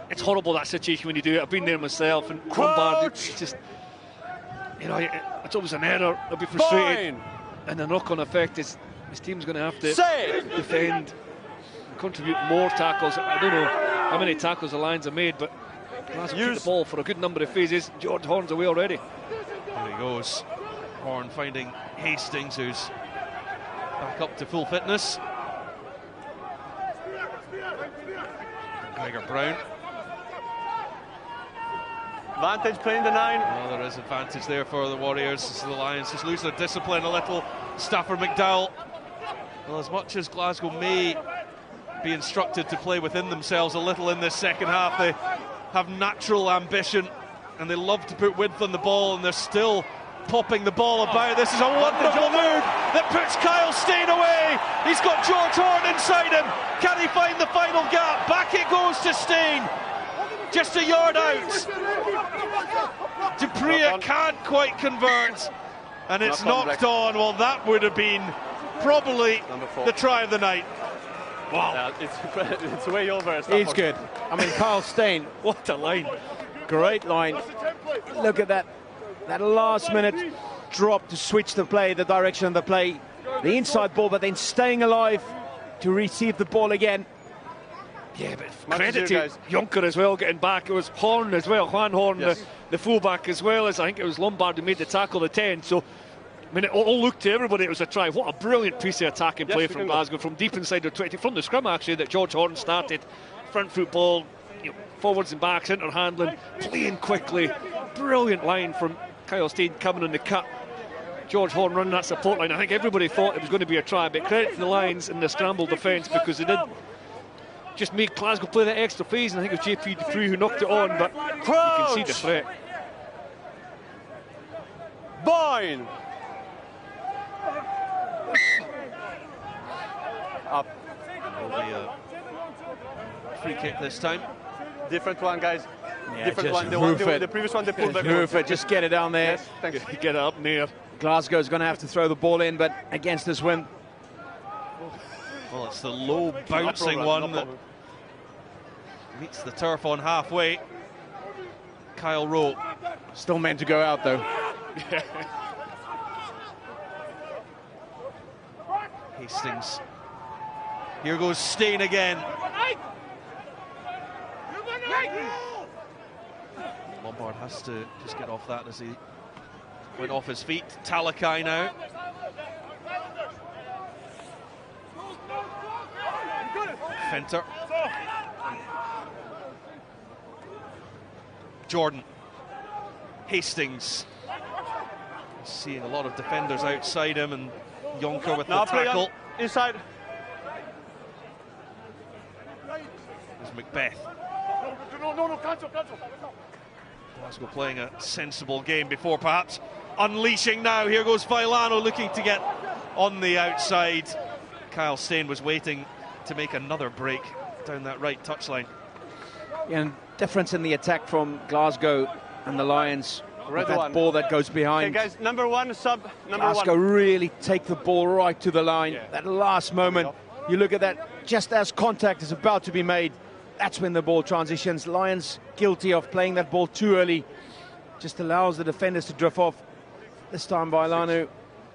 It's horrible, that situation, when you do it. I've been there myself, and Lombard, it's just, you know, it's always an error. They'll be frustrated. Fine. And the knock-on effect is his team's going to have to defend and contribute more tackles. I don't know how many tackles the Lions have made, but Glasgow keep the ball for a good number of phases. George Horn's away already. There he goes. Horn finding Hastings, who's back up to full fitness. Gregor Brown. Advantage playing the 9. Well, there is advantage there for the Warriors as the Lions just lose their discipline a little. Stafford McDowell. Well, as much as Glasgow may be instructed to play within themselves a little in this second half, they have natural ambition and they love to put width on the ball, and they're still popping the ball about. This is a wonderful move that puts Kyle Steyn away. He's got George Horn inside him. Can he find the final gap? Back it goes to Steyn. Just a yard out. Dupria can't quite convert, and it's knocked on. Well, that would have been probably the try of the night. Wow. Yeah, it's way over. He's good. I mean, Kyle Steyn, What a line. great line. Look at that. That last minute drop to switch the play, the direction of the play. The inside ball, but then staying alive to receive the ball again. Yeah, but credit to Jonker as well, getting back. It was Horn as well, Juan Horn, yes, the fullback, as well as I think it was Lombard who made the tackle, the 10. So, I mean, it all looked to everybody it was a try. What a brilliant piece of attacking play from Glasgow, from deep inside their 20, from the scrum actually, that George Horn started. Front foot ball, forwards and backs, interhandling, playing quickly. Brilliant line from Kyle Steyn coming on the cut. George Horn running that support line. I think everybody thought it was going to be a try, but credit to the Lions in the scramble defence, because they did just make Glasgow play that extra phase, and I think it was JP Dupree who knocked it on, but you can see the threat. Boyne! Up. It'll be a free kick this time. Different one, guys. Yeah, different one. The previous one they pulled back. Move it, just get it down there. Yes, thanks. Get it up near. Glasgow's going to have to throw the ball in, but against this wind. Well, it's the low bouncing one that meets the turf on halfway. Kyle Rowe. Still meant to go out, though. Hastings. Here goes Steyn again. Lombard has to just get off that as he went off his feet. Talakai now. Fenter. Jordan. Hastings. Seeing a lot of defenders outside him, and Jonker with the tackle. Inside. There's Macbeth. No, cancel. Glasgow playing a sensible game before perhaps unleashing now. Here goes Vailano looking to get on the outside. Kyle Steyn was waiting to make another break down that right touchline. And difference in the attack from Glasgow and the Lions. That ball that goes behind. Okay, guys, number one, sub, number Glasgow one. really take the ball right to the line. Yeah. That last moment, you look at that, just as contact is about to be made, that's when the ball transitions. Lions guilty of playing that ball too early. Just allows the defenders to drift off. This time Vailano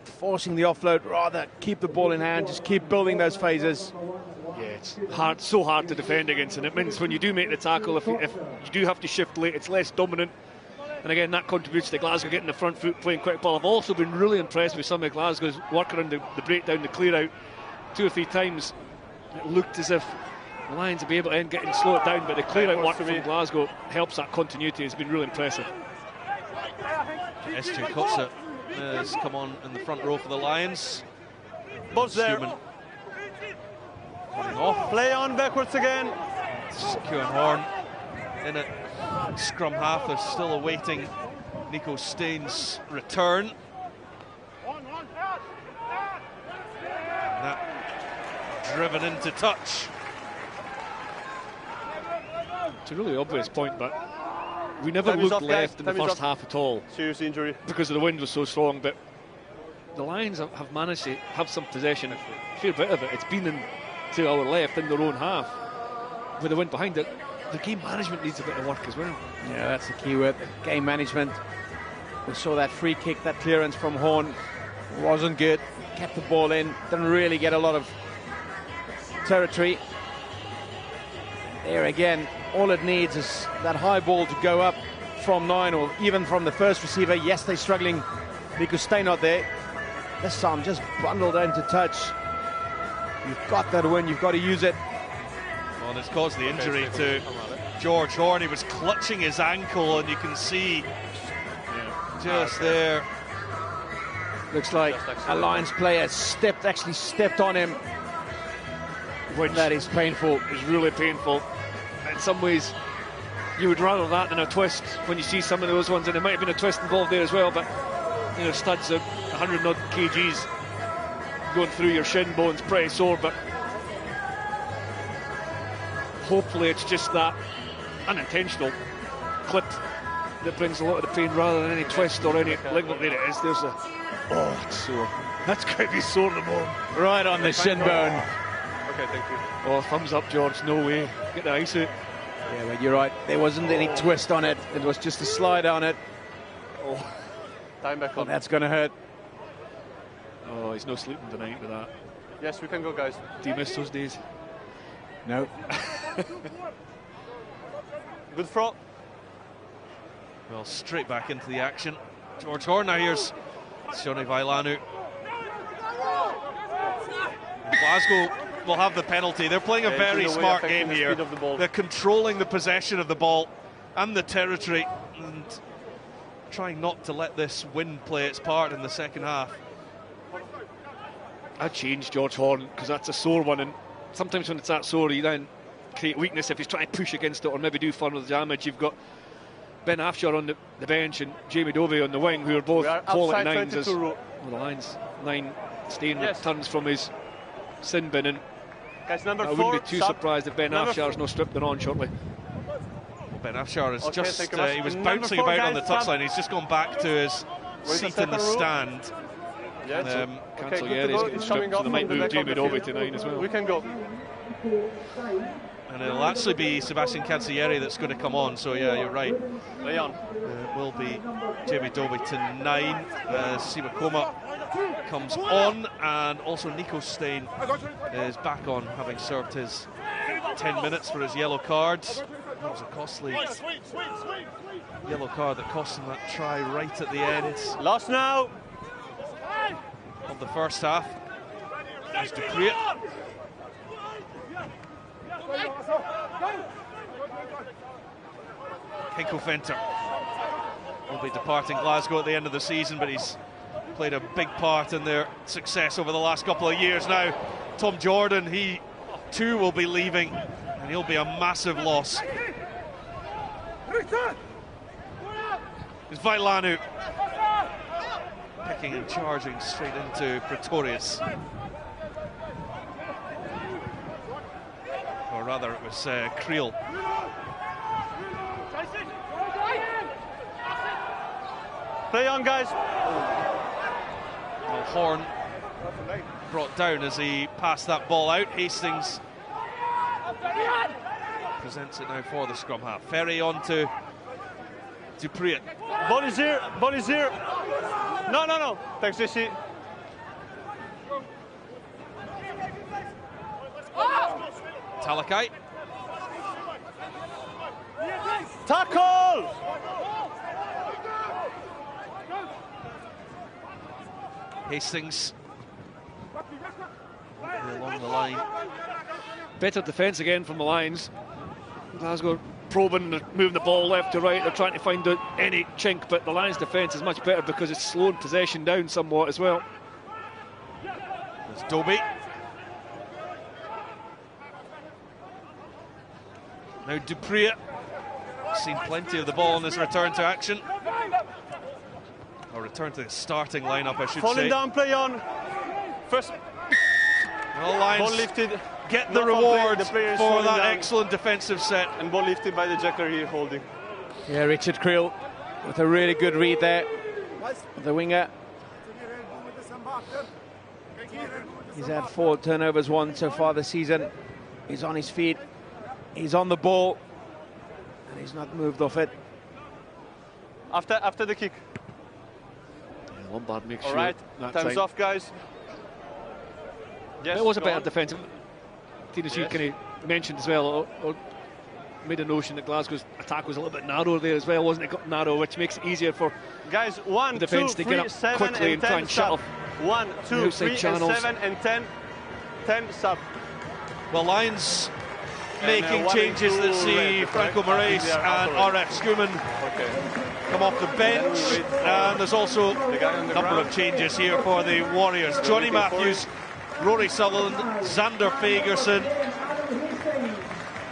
forcing the offload, rather keep the ball in hand, just keep building those phases. Yeah, it's hard, so hard to defend against, and it means when you do make the tackle, if you do have to shift late, it's less dominant. And again, that contributes to Glasgow getting the front foot, playing quick ball. I've also been really impressed with some of Glasgow's work around the breakdown, the clear out. 2 or 3 times it looked as if the Lions would be able to end getting slow it down, but the clear out work from Glasgow helps that continuity. It's been really impressive. SJ Kotsa has come on in the front row for the Lions. Both there. Coming off. Play on backwards again. Kieran Horn in it. Scrum half, they're still awaiting Nico Steyn's return. That driven into touch. It's a really obvious point, but we never looked left in the first half at all. Serious injury. Because the wind was so strong, but the Lions have managed to have some possession, a fair bit of it. It's been to our left in their own half with the wind behind it. The game management needs a bit of work as well. Yeah, that's the key word, game management. We saw that free kick, that clearance from Horn. Wasn't good. Kept the ball in. Didn't really get a lot of territory. There again, all it needs is that high ball to go up from 9 or even from the first receiver. Yes, they're struggling because stay not there. This time just bundled into touch. You've got that win, you've got to use it. Well, and it's caused the injury to George Horn. He was clutching his ankle, and you can see just there. Looks like a Lions player actually stepped on him. Which that is painful. Is really painful. In some ways, you would rather that than a twist when you see some of those ones, and there might have been a twist involved there as well, but you know, studs at 100 odd kgs going through your shin bones, pretty sore, but hopefully it's just that unintentional clip that brings a lot of the pain rather than any twist or any ligament. There it is, there's a, oh, it's sore. That's going to be sore the more. Right on the shin bone. Okay, thank you. Oh, thumbs up, George, no way. Get the ice out. Yeah, well, you're right. There wasn't any twist on it. It was just a slide on it. Oh, time back on. That's going to hurt. Oh, he's no sleeping tonight with that. Yes, we can go, guys. Do you miss those days? No. Good throw. Well, straight back into the action. George Horn. Now here's Sione Vailanu. Glasgow will have the penalty. They're playing a very smart game here. They're controlling the possession of the ball and the territory and trying not to let this wind play its part in the second half. I'd change George Horn because that's a sore one, and sometimes when it's that sore you then create weakness if he's trying to push against it or maybe do further damage. You've got Ben Afshar on the bench and Jamie Dovey on the wing, who are both quality nines. As well, the Lions 9 Stain returns from his sin bin, and guys, I wouldn't be too surprised if Ben Afshar's not stripped on shortly. Well, Ben Afshar is just he was bouncing about on the touchline. He's just gone back to his seat in the stand. Yeah, Cancellieri is getting stripped, so they might move Jamie Dovey to 9 as well. We can go. And it'll actually be Sebastian Cancellieri that's going to come on, so yeah, you're right. Leon. It will be Jamie Dovey to 9. Simakoma comes on, and also Nico Stain is back on, having served his 10 minutes for his yellow cards. That was a costly yellow card that cost him that try right at the end. Lost now. Of the first half. There's Dupreet. Henko Venter will be departing Glasgow at the end of the season, but he's played a big part in their success over the last couple of years now. Tom Jordan, he too will be leaving, and he'll be a massive loss. It's Vailanu picking and charging straight into Pretorius. Or rather, it was Creel. Play on, guys. Well, Horn brought down as he passed that ball out. Hastings presents it now for the scrum half. Ferry on to Dupreet. Ball is here. Ball is here. No. Thanks, JC. Talakai. Tackle! Hastings along the line. Better defence again from the Lions. Glasgow probing, moving the ball left to right. They're trying to find out any chink, but the Lions' defence is much better because it's slowing possession down somewhat as well. There's Dobie. Now Dupreet. Seen plenty of the ball in his return to action. Or return to the starting lineup, I should say. Falling down, play on. First. Well, Lions ball lifted. Get the reward for that excellent defensive set. And ball lifted by the jacker here holding. Yeah, Richard Creel with a really good read there. The winger. He's had 4 turnovers, 1 so far this season. He's on his feet. He's on the ball. And he's not moved off it. After the kick. Lombard makes All sure right, that time's time. off, guys. Yes, It was a go better on. defence. Tinas, you kind of mentioned as well, or made a notion that Glasgow's attack was a little bit narrow there as well, wasn't it? Got narrow, which makes it easier for Guys, 1, the 2, defence to 3, get up 7 quickly and try 10 and shut sub. off 1, 2, outside 3, and channels. 7 and 10. 10 sub. Well, Lions And, making 1 and changes 2 that see red, Franco correct? I think Moraes they are and out RF Skuman Okay. come off the bench, and there's also The guy on a the number ground. of changes here for the Warriors. Johnny looking for Matthews, Rory Sutherland, Xander Fagerson,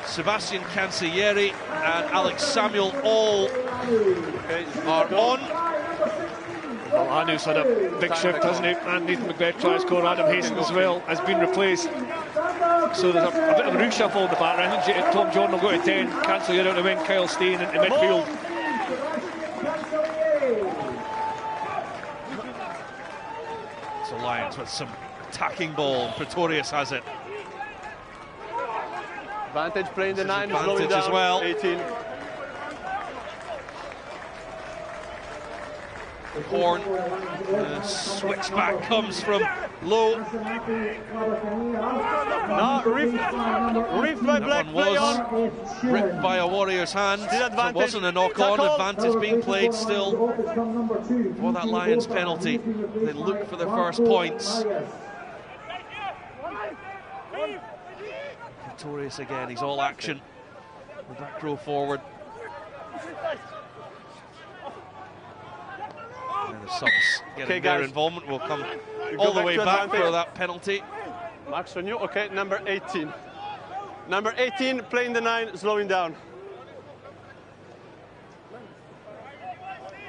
Sebastian Cancellieri and Alex Samuel all Okay. are on. Well, Anu's had a big Time shift, to hasn't he? go. And Nathan McBeth tries to score. Adam Hastings as well has been replaced. So there's a bit of a reshuffle in the background. Tom Jordan will go to 10, Cancellieri out the wing, Kyle Steen into midfield. So Lions with some attacking ball, and Pretorius has it. Vantage playing the This is 9, advantage slowing down. as well. 18. Horn, the switchback comes from low. No, rift by That Black, one play was on. ripped by a Warriors hand. Still So it advantage. wasn't a knock-on, Tackle. advantage being played still for that Lions penalty. They look for their first points. Pretorius again, he's all action. The back row forward. And the subs getting Okay, their guys. involvement will come You all go the back way to back advantage. for that penalty. Marks on you. Okay, number 18. Number 18 playing the 9, slowing down.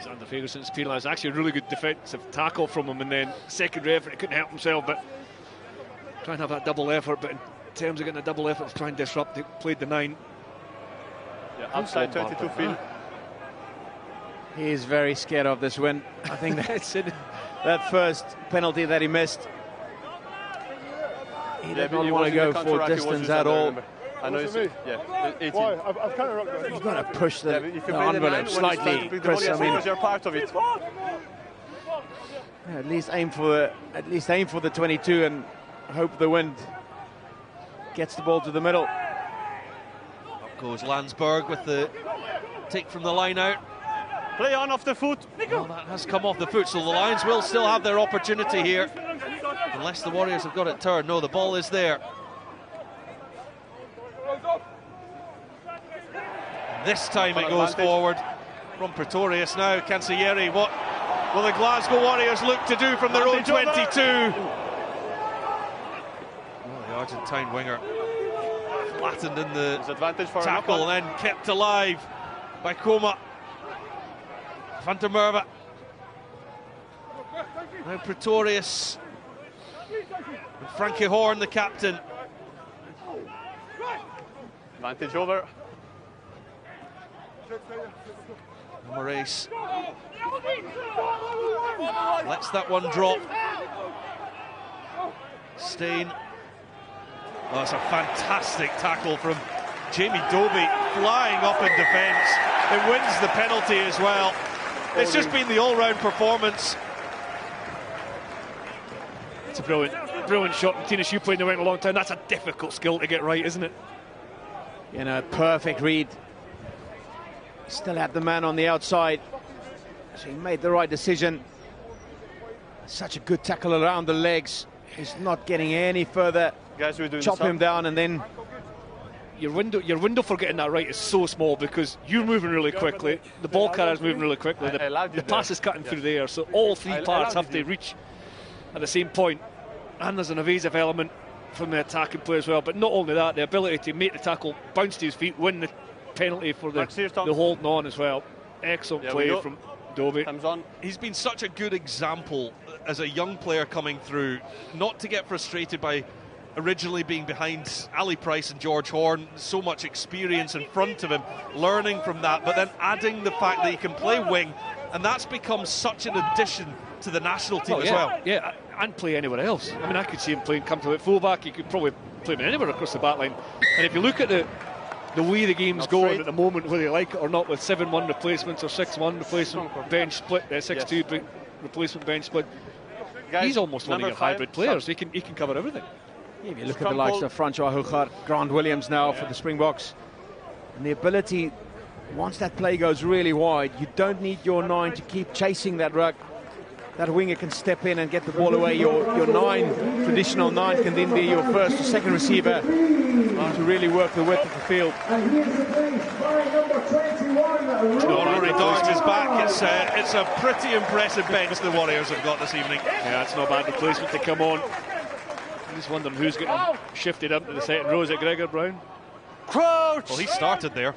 Xander Fagerson's penalised. Actually a really good defensive tackle from him, and then secondary effort, he couldn't help himself, but try and have that double effort, but in terms of getting a double effort to try and disrupt, they played the 9. Yeah, outside 22 feet. He is very scared of this win. I think that's it. That first penalty that he missed. He did not want to go for distance at all. I know it's, yeah, 18. Why? I've kind of rocked He's got to push the, Yeah, but if you the play the 9, envelope when it's slightly, time to play the Chris. Warriors, I mean, because you're part of it. yeah, at least aim for the 22 and hope the wind gets the ball to the middle. Up goes Landsberg with the take from the line out. Play on off the foot. Well, that has come off the foot, so the Lions will still have their opportunity here. Unless the Warriors have got it turned. No, the ball is there. This time it goes forward from Pretorius now. Cancellieri, what will the Glasgow Warriors look to do from their own 22? Well, the Argentine winger flattened in the Advantage for tackle an and then kept alive by Koma. Van der Merwe. Now Pretorius. And Frankie Horn, the captain. Advantage over. Moraes lets that one drop. Stain. Oh, that's a fantastic tackle from Jamie Dobie, flying up in defence. It wins the penalty as well. It's just been the all-round performance. It's a brilliant shot. Tinas, you played in the wing a long time. That's a difficult skill to get right, isn't it? You know, perfect read. Still had the man on the outside. So he made the right decision. Such a good tackle around the legs. He's not getting any further. Guys, we're doing Chop him down and then Your window for getting that right is so small because you're moving really quickly, the ball carrier's moving really quickly, I allowed you the pass there. is cutting through the air, so all three I parts allowed have to you. reach at the same point. And there's an evasive element from the attacking play as well, but not only that, the ability to make the tackle, bounce to his feet, win the penalty for the Max, here's Tom. holding on as well. Excellent Yeah, we play go. from Dobie. Time's on. He's been such a good example as a young player coming through, not to get frustrated by originally being behind Ali Price and George Horn, so much experience in front of him, learning from that, but then adding the fact that he can play wing, and that's become such an addition to the national team as well. Yeah, and play anywhere else. I mean, I could see him playing come to it fullback. He could probably play him anywhere across the back line. And if you look at the way the game's Not going straight. at the moment, whether you like it or not, with 7-1 replacements or 6-1 replacement, bench split, 6-2 replacement bench, but Guys, he's almost one of your 5, hybrid players. He can cover everything. Yeah, if you look at the likes of Francois Huchard, Grant Williams now for the Springboks, and the ability, once that play goes really wide, you don't need your 9 to keep chasing that ruck. That winger can step in and get the ball away. Your 9, traditional 9, can then be your first or second receiver to really work the width of the field. Rory Darts is back. It's a pretty impressive bench the Warriors have got this evening. Yeah, it's not a bad replacement to come on. I'm just wondering who's getting shifted up to the second row. Is it Gregor Brown? Crouch! Well, he started there.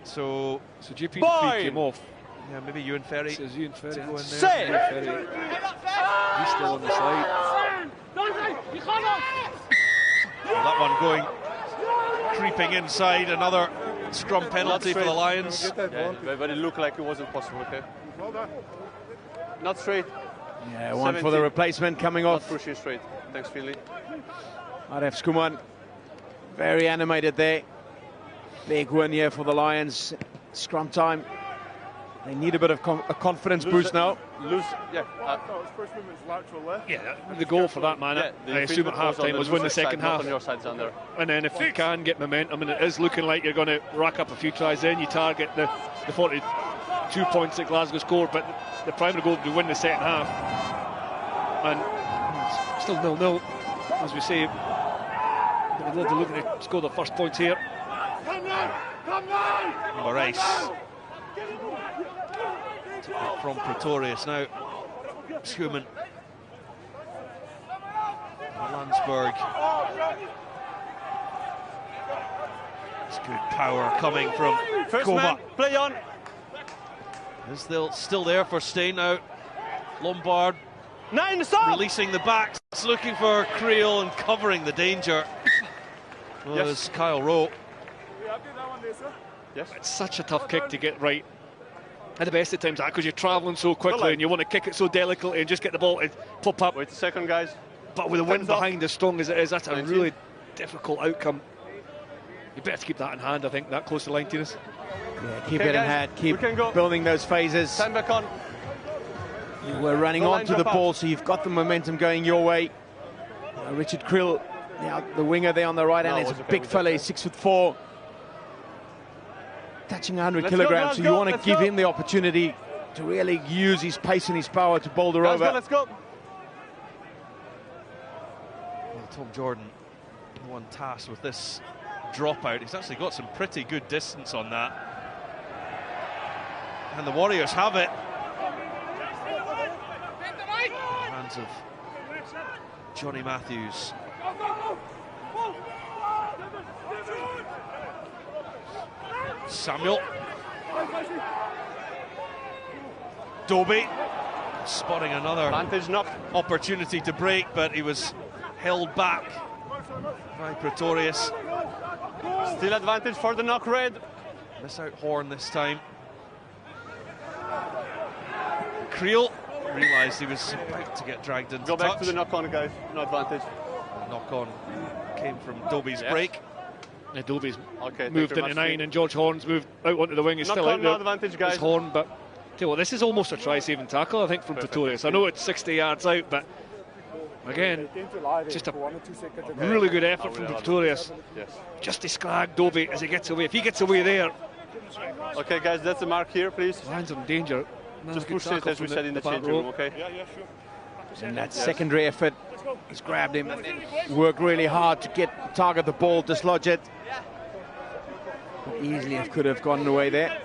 So GP Boy! came off. yeah, maybe Ewan Ferry. It says Ewan Ferry. to go in there. Say! Ferry. He's still on the side. Well, that one going, creeping inside. Another scrum penalty for the Lions. Yeah, but it looked like it wasn't possible, okay? Not straight. Yeah, one for the 70. replacement coming Not off. pushing straight. Thanks, Finley. Aref Skuman, very animated there. Big win here for the Lions. Scrum time. They need a bit of a confidence boost now. Yeah. His first movement's lateral left. Yeah, the goal for that man, I assume at half-time, was win the second half. On your side, Zander. And then if you can get momentum, and it is looking like you're going to rack up a few tries, then you target the 42 points that Glasgow scored, but the primary goal to win the second half. And it's still 0-0, as we say. They're looking to score the first points here. Moraes from Pretorius now. Schumann, Landsberg. It's good power coming from First Koma. man, play on. Is still there for Stein now. Lombard 9, stop! releasing the backs, looking for Creel and covering the danger. Was Yes. Kyle Rowe. Yes. It's such a tough kick to get right at the best of times, because you're travelling so quickly and you want to kick it so delicately and just get the ball to pop up. Wait a second, guys. But with the wind Thumbs up. behind as strong as it is, that's a 19. really difficult outcome. You better keep that in hand, I think, that close to line, Tinas. Yeah, keep Okay, it in guys, hand, keep we can go. building those phases. Stand back on. We're running The onto line the jump ball, out. so you've got the momentum going your way. Richard Krill, the winger there on the right hand, No, is a it's okay big with fella, that. he's 6'4", touching 100 Let's go, kilograms. let's So go, you want to let's give go. him the opportunity to really use his pace and his power to boulder Guys, over. go, let's go. Well, Tom Jordan, the one tasked with this dropout, he's actually got some pretty good distance on that. And the Warriors have it. Hands of Johnny Matthews. Samuel. Dobie spotting another Advantage knock. opportunity to break, but he was held back by Pretorius. Still advantage for the knock, red. Miss out Horn this time. Creel realised he was about to get dragged into Go back touch. to the knock on, guys. No advantage. Knock on came from Dobie's Yes. break. Dobie's Okay, moved thank you into very 9, much. and George Horn's moved out onto the wing. He's Knock still on, out no there. advantage, guys. It's Horn, but tell you what, this is almost a try-saving tackle, I think, from Perfect. Pretorius. I know it's 60 yards out, but again, just a really good effort from Pretorius. Yes. Just to scrag Dobie as he gets away. If he gets away there, Okay, guys, that's the mark here, please. Lions are in danger. Just push it as we said in the changing room, okay? And that secondary effort, he's grabbed him and then worked really hard to target the ball, dislodge it. Easily could have gotten away there.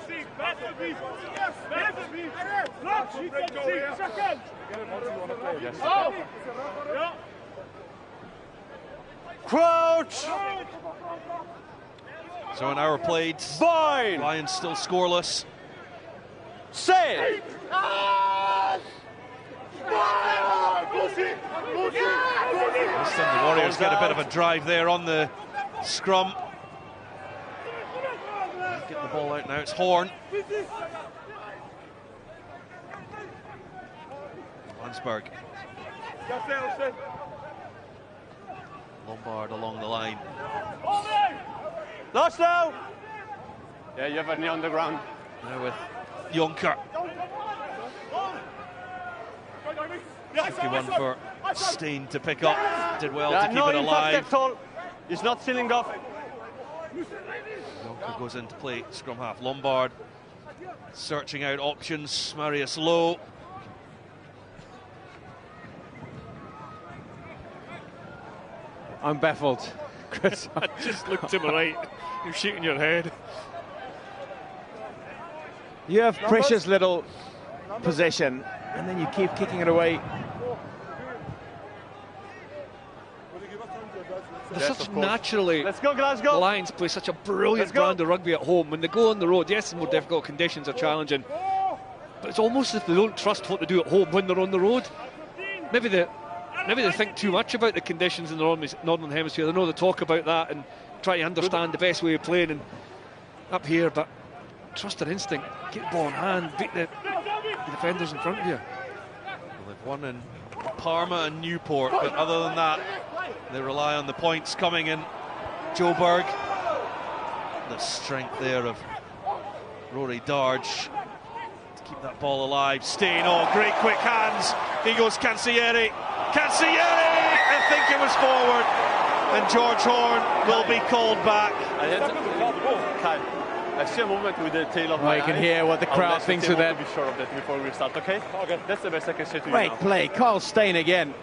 Crouch! So an hour played. Fine! Lions still scoreless. Say! This time the Warriors get a bit of a drive there on the scrum. Get the ball out now, it's Horn. Landsberg. Lombard along the line. Lost now! Yeah, you have a knee on the ground. Now with Jonker. Tricky one for Steen to pick up. Did well to keep no it alive. impact at all. He's not sealing off. Jonker goes into play, scrum half. Lombard searching out options. Marius Lowe. I'm baffled, Chris. I just looked to my right. You're shaking your head. You have precious little possession, and then you keep kicking it away. They're Yes, such of course. naturally. Let's go, Glasgow. Lions play such a brilliant Let's go. brand of rugby at home. When they go on the road, yes, more difficult conditions are challenging, but it's almost as if they don't trust what they do at home when they're on the road. Maybe they think too much about the conditions in the Northern Hemisphere. They know they talk about that and try to understand the best way of playing and up here, but trust their instinct. Get the ball in hand, beat the defenders in front of you. Well, they've won in Parma and Newport, but other than that, they rely on the points coming in Joburg. The strength there of Rory Darge to keep that ball alive. Steen, oh, great quick hands. He goes Cancellieri. Cancellieri! I think it was forward. And George Horn will be called back. I see a movement with the tail of Oh, my you can eye. hear what the I'll crowd let the thinks team of that. to be sure of that before we start, okay? Okay. That's the best I can say to you Great now. play, Carl Steen again.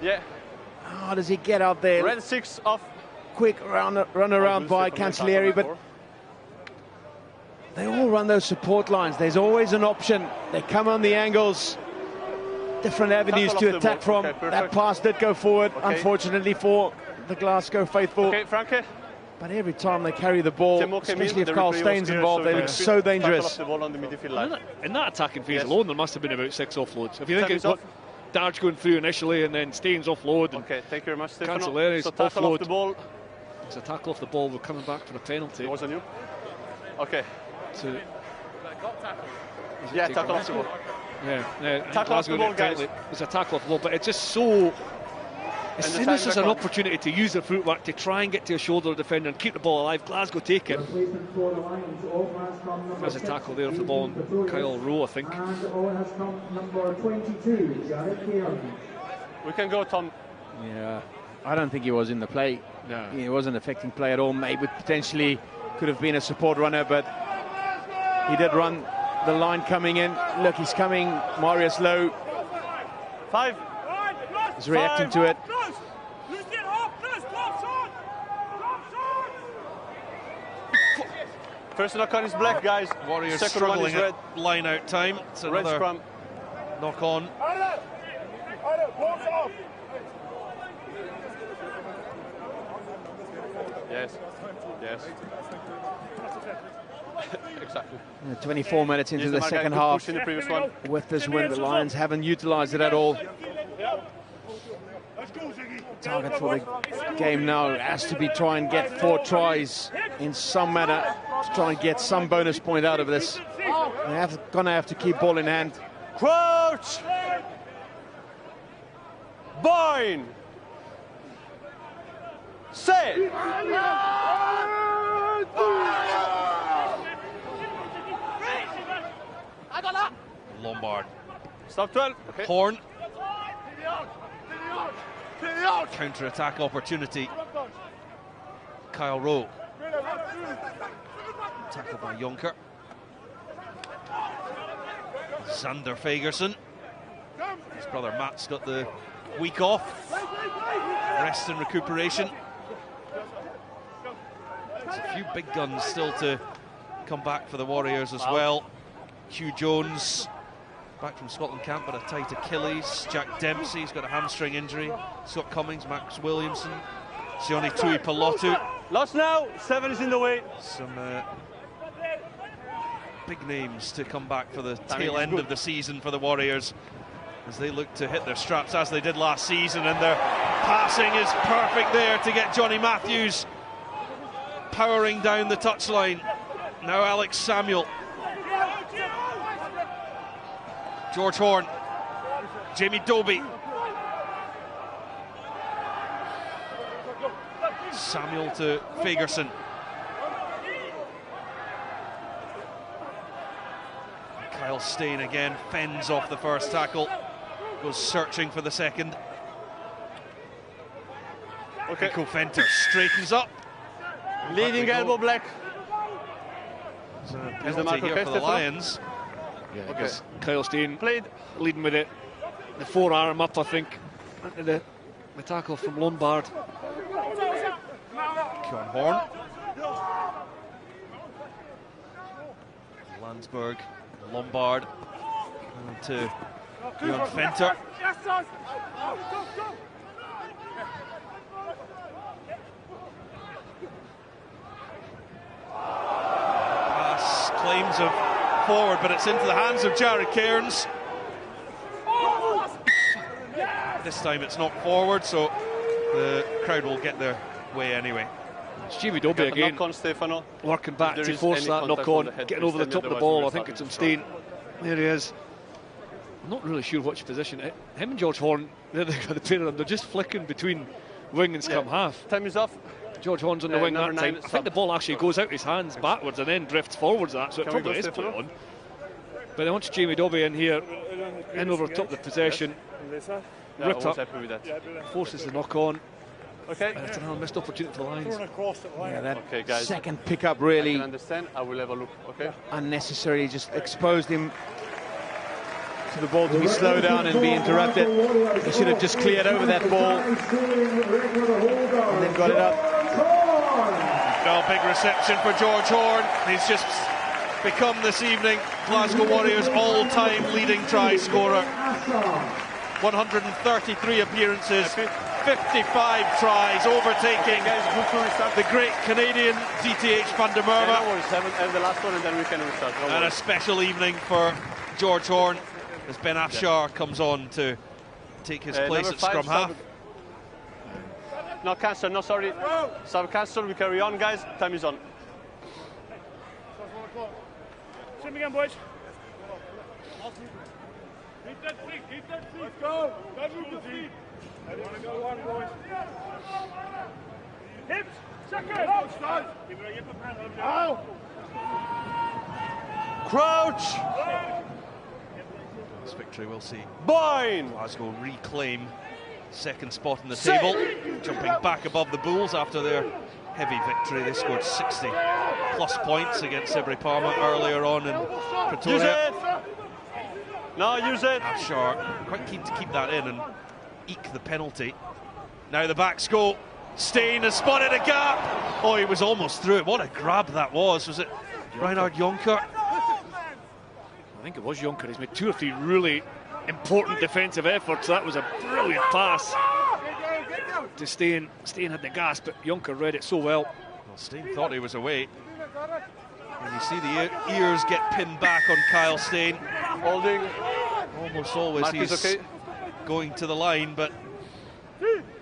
Yeah. How does he get out there? Red 6 off. Quick run around by Cancellieri, but they all run those support lines. There's always an option. They come on the angles, different avenues Tackle to off the attack ball. from. Okay, That perfect. pass did go forward, Okay. unfortunately for the Glasgow faithful. Okay, Frankie. But every time they carry the ball, Timo came in, especially if the Carl referee was Steen's here, involved, so they he look could so tackle dangerous. off the ball on the midfield line. In that attacking phase Yes. alone, there must have been about 6 offloads. If you think Seven it's what off. Darge going through initially and then Staines offload, and Okay, thank you very much, Stefano. Cancellieri's So tackle off offload. the ball. it's a tackle off the ball. We're coming back for the penalty. It was on you. Okay. So, Yeah, tackle off the ball. yeah, Tackle off the Glasgow ball, get guys. penalty. It's a tackle off the ball, but it's just so. As And the soon time as there's back an on. opportunity to use their footwork to try and get to a shoulder defender and keep the ball alive, Glasgow take it. There's a tackle there off the ball on Kyle Rowe, I think. And all has come number 22, Jared Kearney. We can go, Tom. Yeah, I don't think he was in the play. No. He wasn't affecting play at all. Maybe potentially could have been a support runner, but he did run the line coming in. Look, he's coming. Marius Lowe 5. is reacting to it. First knock on is black, guys. Warriors Second one struggling is red. at line out time. It's Red another scrum. knock on. Yes. Yes. Exactly. 24 minutes into Yes, the Mark, I second could half. push in the previous one. With this win, the Lions haven't utilised it at all. Target for the game now has to be try and get 4 tries in some manner to try and get some bonus point out of this. They're gonna have to keep ball in hand. Crouch! Boyne! Set! Lombard. Stop 12. Okay. Horn. Counter-attack opportunity. Kyle Rowe. Tackled by Jonker. Xander Fagerson. His brother Matt's got the week off. Rest and recuperation. There's a few big guns still to come back for the Warriors as well. Hugh Jones, back from Scotland camp, but a tight Achilles. Jack Dempsey's got a hamstring injury. Scott Cummings, Max Williamson, Sione Tui Palotu. Lost now. 7 is in the way. Some big names to come back for the Timing tail is end good. of the season for the Warriors as they look to hit their straps as they did last season, and their passing is perfect there to get Johnny Matthews powering down the touchline. Now Alex Samuel. George Horn. Jamie Doby. Samuel to Fagerson. Kyle Steen again fends off the first tackle. Goes searching for the second. Okay. Nico Venter straightens up. Leading elbow black. There's a Is the penalty Marco here for the Kestev, no? Lions. Yeah, Okay. because Kyle Steen Played. leading with it. The forearm up, I think. Into the tackle from Lombard. Kjorn Horn. Landsberg, Lombard, and to Bjorn Venter. Pass claims of forward, but it's into the hands of Jared Cairns. This time it's not forward, so the crowd will get their way anyway. It's Jamie Dobie Got the again, knock on Stefano. working back If to there is force any that contact knock on on, the head, getting please over the tell top me, of the otherwise ball. I we'll think start it's on the Steen. There he is. I'm not really sure which position. Him and George Horn, they're the pair of them, they're just flicking between wing and scrum half. Time is off. George Horn's on the wing that number 9 time. I think the ball actually goes out his hands backwards and then drifts forwards that, so it Can we probably go is put Stefano? on. But I want Jamie Dobie in here, in over top of the possession, Yeah, I ripped was up, happy with that. forces the knock on. Okay. And it's another missed opportunity for the Lions. Yeah, that Okay, guys. second pickup I really can understand. I will have a look. Okay. unnecessarily just exposed him to the ball to be slowed down and be interrupted. He should have just cleared over that ball and then got it up. No, big reception for George Horn. He's just become this evening Glasgow Warriors' all-time leading try scorer. 133 appearances, 55 tries, overtaking Guys, good to restart. the great Canadian DTH van der No Merwe. worries. Have the last one and then we can restart. No And a worries. special evening for George Horn as Ben Afshar comes on to take his place Number at 5, scrum half. No, cancel. No, sorry. Sub cancel. We carry on, guys. Time is on. Sim again, boys. Keep that feet, keep that feet. Let's go. Don't move the feet. Everyone go on, boys. Hips. Second. Oh, start. Keep it up. Crouch. This victory will see Bind. Glasgow reclaim second spot in the table, jumping back above the Bulls after their heavy victory. They scored 60 plus points against Sibri Parma earlier on in Use Pretoria. it. No, use it. Afshar quite keen to keep that in and eke the penalty. Now the backs go. Steen has spotted a gap. Oh, he was almost through it. What a grab that was. Was it Reinhard Jonker? I think it was Jonker. He's made 2 or 3 really important defensive efforts. That was a brilliant pass to Steen. Steen had the gas, but Jonker read it so well. Well, Steen thought he was away. And you see the ears get pinned back on Kyle Steen. Holding. Almost always Mark he's is okay. going to the line, but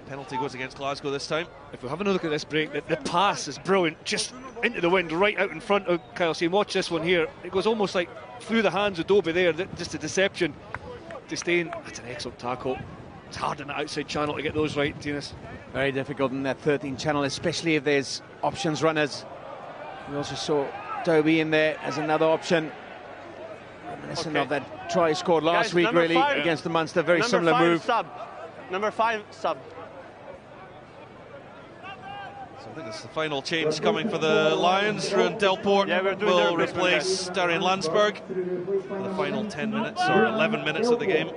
penalty goes against Glasgow this time. If we have another look at this break, the pass is brilliant, just into the wind, right out in front of Kyle Steen. Watch this one here. It goes almost like through the hands of Dobie there, just a deception to Steen. That's an excellent tackle. It's hard in the outside channel to get those right, Tinas. Very difficult in that 13 channel, especially if there's options runners. We also saw Dobie in there as another option. Reminiscent Okay. of that try scored last Guys, week, number really, 5. against the Munster. Very Number similar 5 move. Sub. Number 5 sub. So I think this is the final change coming for the Lions. Ruan Delport Yeah, we're doing will their best, replace Darian Landsberg for the final 10 minutes or 11 minutes of the game.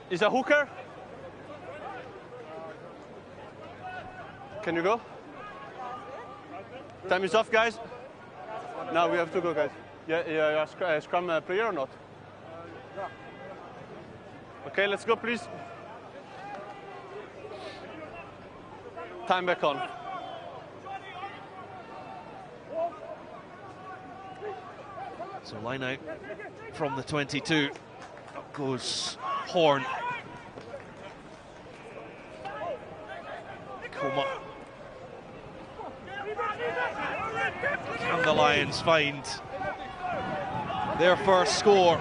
Is a hooker? Can you go? Time is off, guys. Now we have to go, guys. Yeah, scrum player or not? Okay, let's go, please. Time back on. So line out from the 22. Up goes Horn. Coma. Can the Lions find their first score?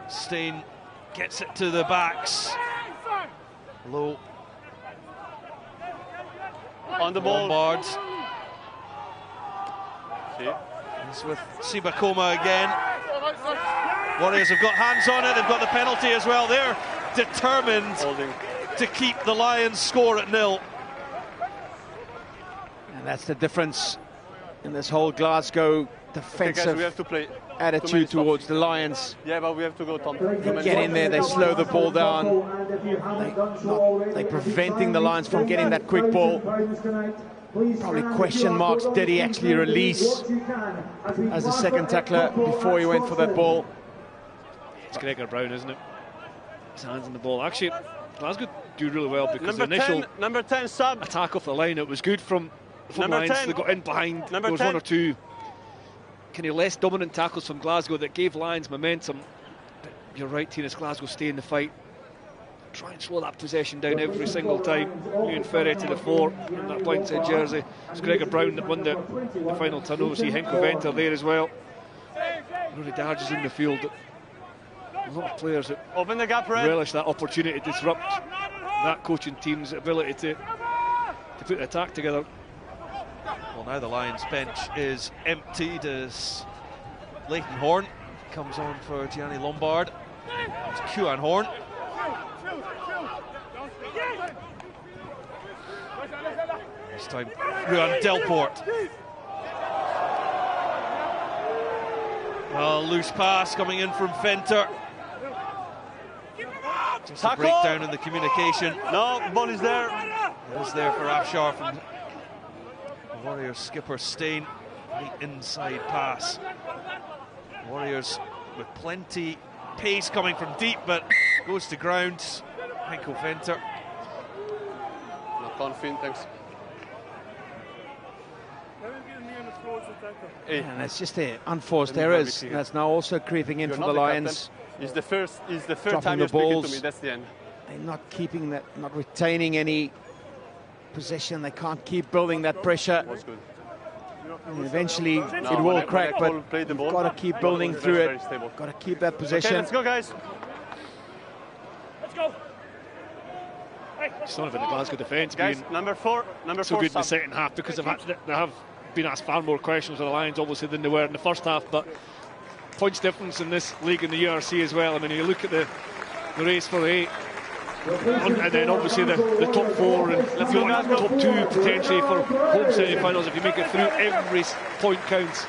Steen gets it to the backs. Low. On the ball. Lombard. See? It's with Sibakoma again. Warriors have got hands on it, they've got the penalty as well. They're determined to keep the Lions score at 0. And that's the difference in this whole Glasgow defensive guys, we have to play attitude towards the Lions. Yeah, but we have to go, Tom. They get in there, they slow the ball down. They're preventing the Lions from getting that quick ball. Probably question marks, did he actually release as the second tackler before he went for that ball? It's Gregor Brown, isn't it? His hands on the ball. Actually, Glasgow do really well because Number the initial 10, number 10 sub. attack off the line, it was good from Number Lions. 10. They got in behind. There Number was 10. one or two kind of less dominant tackles from Glasgow that gave Lions momentum. But you're right, Tina's Glasgow stay in the fight. Try and slow that possession down every single time. Ewan Ferry to the fore in that blindside jersey. It's Gregor Brown that won the final turnover. See Henko Venter there as well. Rory Darge is in the field. A lot of players that Open the gap, Red. relish that opportunity to disrupt that coaching team's ability to put the attack together. Well, now the Lions bench is emptied as Leighton Horn comes on for Gianni Lombard. It's Kuan Horn. This time, Ruan Delport. Well, loose pass coming in from Venter. Just a breakdown in the communication. No, ball is there. It is there for Afshar from the Warriors skipper Stain. The inside pass. Warriors with plenty pace coming from deep, but goes to ground. Henko Venter. Not confident, thanks. Hey. And it's just the unforced errors that's now also creeping in You're for not the the Lions. It's the third Dropping time the you're speaking balls. to me. That's the end. They're not keeping that, not retaining any possession. They can't keep building that pressure. Was good. And eventually No, it will when crack, I but play the you've ball, got to keep I building was through very it. stable. Got to keep that Okay, possession. let's go, guys. Let's go. It's not about the Glasgow defence Guys, being number four so good in the sub. second half, because they have been asked far more questions of the Lions obviously than they were in the first half, but points difference in this league in the URC as well. I mean, you look at the race for the 8 and then obviously the top 4, and if you want top 2 potentially for home semi-finals, if you make it through, every point counts.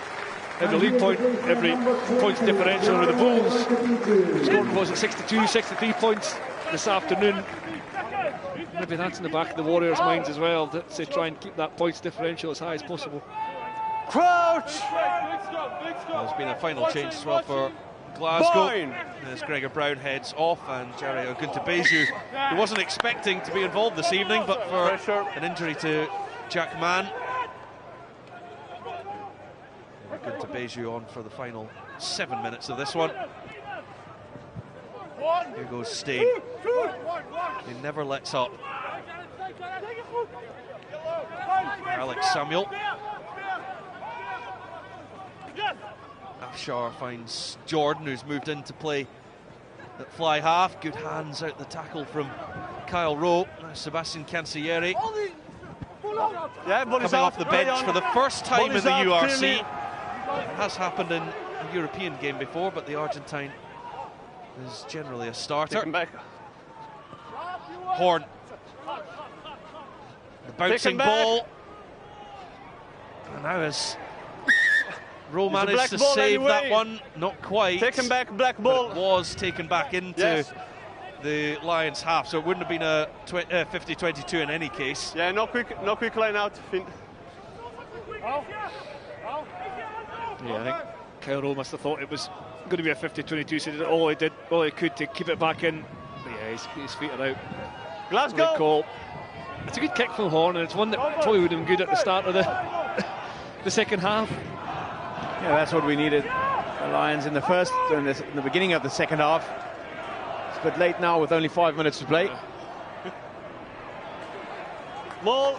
Every league point, every points differential with the Bulls scored, was it 62, 63 points this afternoon. Maybe that's in the back of the Warriors' minds as well, to try and keep that points differential as high as possible. Crouch! Well, there's been a final change as well for Glasgow. As Gregor Brown heads off, and Jerry Oguntobeju, who wasn't expecting to be involved this evening, but for an injury to Jack Mann. Oguntobeju on for the final 7 minutes of this one. Here goes Stain. He never lets up. Alex Samuel. Afshar finds Jordan, who's moved in to play at fly half. Good hands out the tackle from Kyle Rowe. Now Sebastian Cancellieri coming off the bench for the first time in the URC. It has happened in a European game before, but the Argentine is generally a starter. Horn. The bouncing ball. And now as Rowe managed to save that one, not quite. Taken back, black ball. It was taken back into the Lions half, so it wouldn't have been a 50-22 in any case. Yeah, no quick line out, Finn. Yeah, I think Kyle Rowe must have thought it was going to be a 50-22, so he did all he could to keep it back in. But yeah, his feet are out. Glasgow. Call. It's a good kick from Horn, and it's one that probably would have been good at the start of the second half. Yeah, that's what we needed. The Lions in the first, in the beginning of the second half. It's a bit late now with only 5 minutes to play. Ball.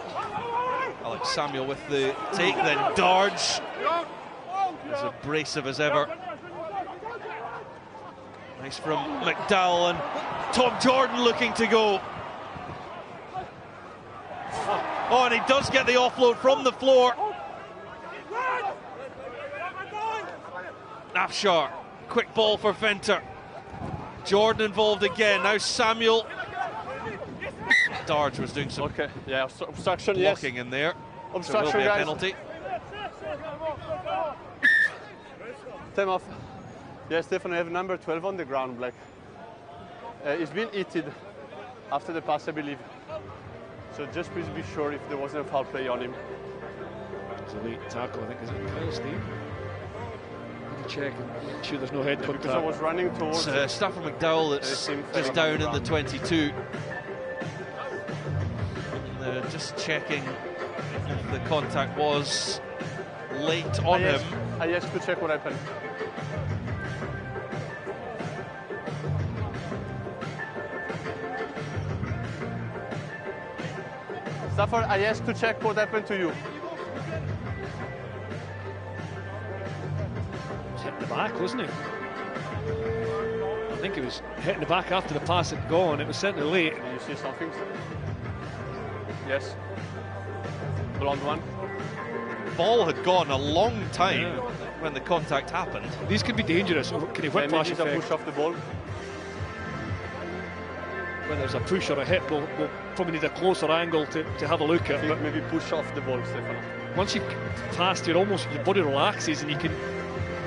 Alex Samuel with the take, then Darge. As abrasive as ever. Nice from McDowell, and Tom Jordan looking to go. Oh, and he does get the offload from the floor. Afshar quick ball for Venter. Jordan involved again. Now Samuel. Darge was doing some obstruction, blocking in there. Obstruction, so will be a guys. penalty. Time off. Yes, Stefano, have number 12 on the ground, Black. He's been hit after the pass, I believe. So just please be sure if there wasn't a foul play on him. It's a late tackle, I think. Is it Kyle Steve? Check and make sure there's no head contact. Because I was running towards Stafford McDowell that's just down in the 22. Just checking if the contact was late on him. I asked to check what happened. Stafford, I asked to check what happened to you. Hit the back, wasn't he? I think he was hitting the back after the pass had gone. It was certainly late. Do you see something? Yes. Blonde one. Ball had gone a long time when the contact happened. These can be dangerous. Can he whiplash a effect? push off the ball. When there's a push or a hit, we'll probably need a closer angle to have a look at. But maybe push off the ball, Stefano. Once you've passed, your body relaxes and you can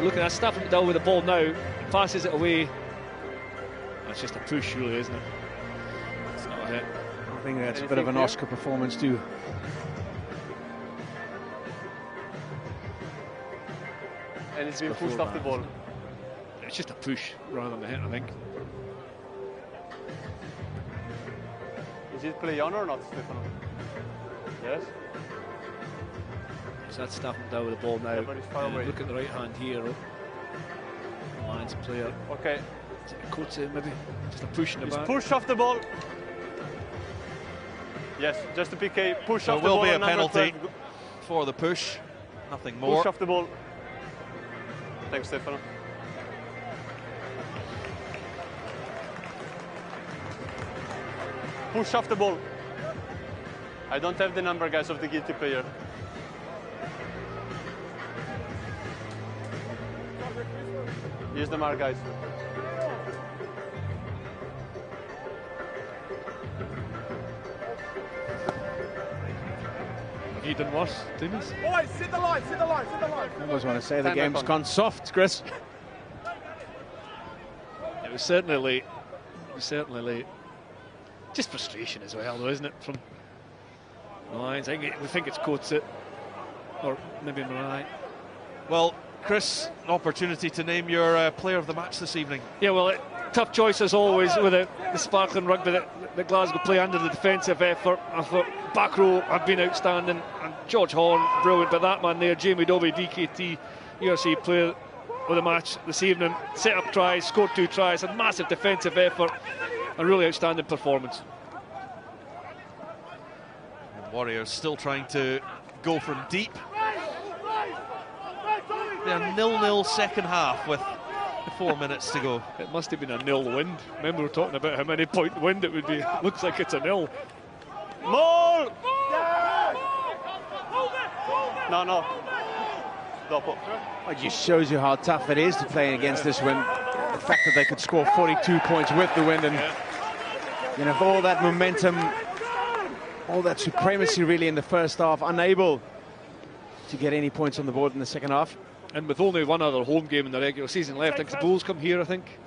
look at that. Stafford McDowell with the ball now, passes it away. That's just a push, really, isn't it? It's not a hit. I think that's a bit of an Oscar performance too. And it's been pushed off the ball. It's just a push rather than a hit, I think. Is it play on or not, Stefano? Yes. So that's Stafford McDowell with the ball now. But it's far away. Look at the right hand here. Lions player. Okay. Coach maybe just a push in the back. Push off the ball. Yes, just a PK. Push off the So ball. will be a penalty for the push. Nothing more. Push off the ball. Thanks, Stefano. Push off the ball. I don't have the number, guys, of the guilty player. Here's the mark, guys. He done worse, didn't he? Boys, sit the line, sit the line, sit the line. I always want to say the Time game's back on. gone soft, Chris. It was certainly late. It was certainly late. Just frustration as well, though, isn't it? From the Lions. We think it's Coates, or maybe Marai. Well, Chris, an opportunity to name your player of the match this evening. Yeah, well, tough choice as always with the sparkling rugby that Glasgow play under the defensive effort. I thought back row have been outstanding, and George Horn, brilliant, but that man there, Jamie Dobie, DKT, URC player of the match this evening, set up tries, scored 2 tries, a massive defensive effort, a really outstanding performance. And Warriors still trying to go from deep. They're 0-0 second half with 4 minutes to go. It must have been a nil wind. Remember, we were talking about how many point wind it would be. Looks like it's a nil. Maul! No. Dopo. It just shows you how tough it is to play against this wind. The fact that they could score 42 points with the wind, and you know, all that momentum, all that supremacy really in the first half, unable to get any points on the board in the second half. And with only one other home game in the regular season left, I think the Bulls come here, I think.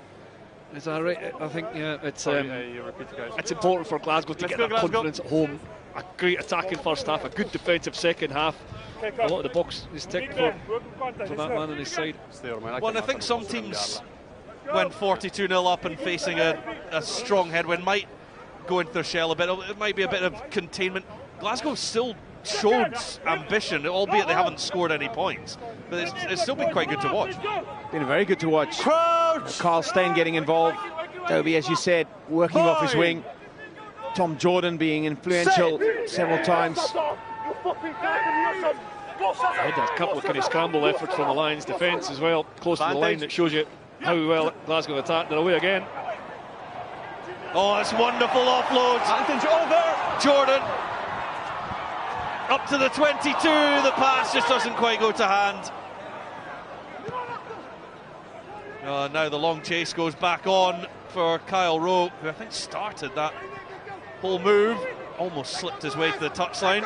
Is that right? I think, yeah, it's You repeat, guys. it's important for Glasgow to Let's get go, that Glasgow. confidence at home. A great attacking first half, a good defensive second half. A lot of the box is ticked for that man on his side. Well, and I think some teams, when 42-0 up and facing a strong headwind, might go into their shell a bit. It might be a bit of containment. Glasgow still showed ambition, albeit they haven't scored any points. But it's still been quite good to watch. Been very good to watch. Carl Stein getting involved. Dobie, as you said, working off his wing. Tom Jordan being influential several times. Had a couple of kind of scramble efforts from the Lions defence as well, close to the line, that shows you how well Glasgow attacked. They're away again. Oh, that's wonderful offload. Advantage over. Jordan up to the 22. The pass just doesn't quite go to hand. Now the long chase goes back on for Kyle Rowe, who I think started that whole move. Almost slipped his way to the touchline.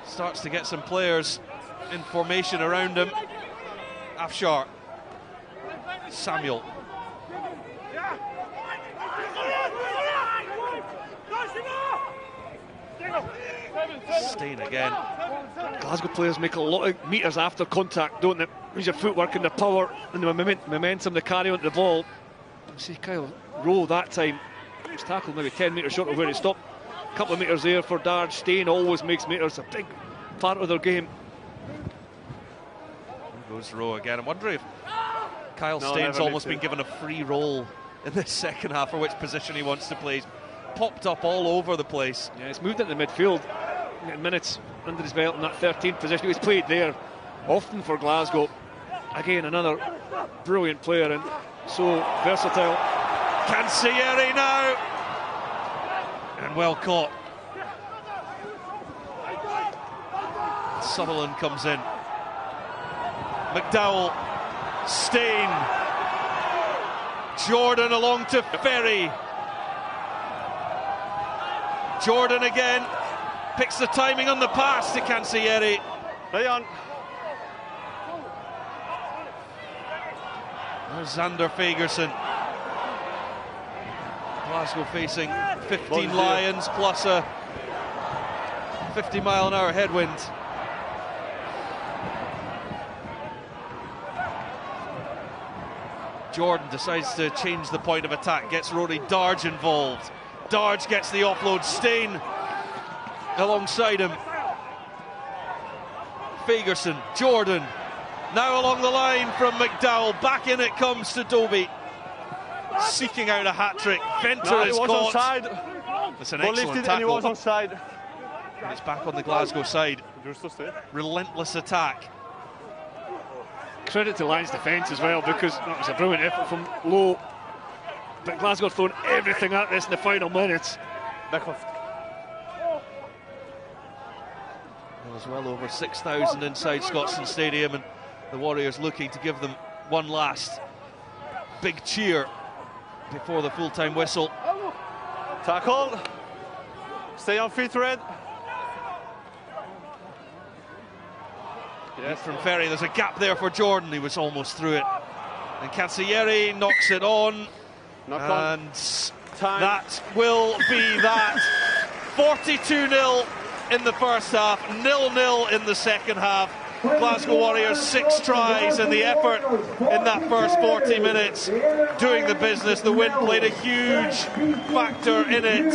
Starts to get some players in formation around him. Afshar. Samuel. Stein again. Glasgow players make a lot of metres after contact, don't they? Use your footwork and the power and the momentum to carry onto the ball. See Kyle Rowe that time. He's tackled maybe 10 metres short of where he stopped. A couple of metres there for Darge. Stein always makes metres, a big part of their game. There goes Rowe again. I'm wondering if Kyle Stein's almost been given a free role in the second half for which position he wants to play. He's popped up all over the place. Yeah, he's moved into the midfield. Getting minutes under his belt in that 13th position. He's played there often for Glasgow. Again, another brilliant player and so versatile. Cansieri now. And well caught. Sutherland comes in. McDowell. Stein. Jordan along to Ferry. Jordan again. Picks the timing on the pass to Cansieri. Rayan. Xander Fagerson. Glasgow facing 15 Lions plus a 50-mile-an-hour headwind. Jordan decides to change the point of attack, gets Rory Darge involved. Darge gets the offload, Stein alongside him. Fagerson, Jordan, now along the line from McDowell, back in it comes to Dobie. Seeking out a hat-trick, Venter is caught. Onside. It's an excellent tackle. And he was onside. And it's back on the Glasgow side. Relentless attack. Credit to Lions defence as well, because that was a brilliant effort from Lowe. But Glasgow throwing everything at this in the final minutes. There's well over 6,000 inside Scotstoun Stadium, and the Warriors looking to give them one last big cheer before the full-time whistle. Tackle. Stay on feet, Red. Yes, from Ferry, there's a gap there for Jordan. He was almost through it. And Cansieri knocks it on. And that will be that. 42-0 in the first half, 0-0 in the second half. Glasgow Warriors 6 tries, and the effort in that first 40 minutes doing the business. The wind played a huge factor in it,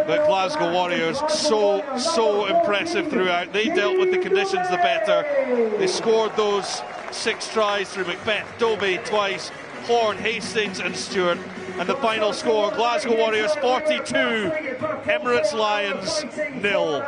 but Glasgow Warriors so impressive throughout. They dealt with the conditions the better. They scored those 6 tries through Macbeth, Dobie twice, Horn, Hastings and Stewart, and the final score, Glasgow Warriors 42, Emirates Lions 0.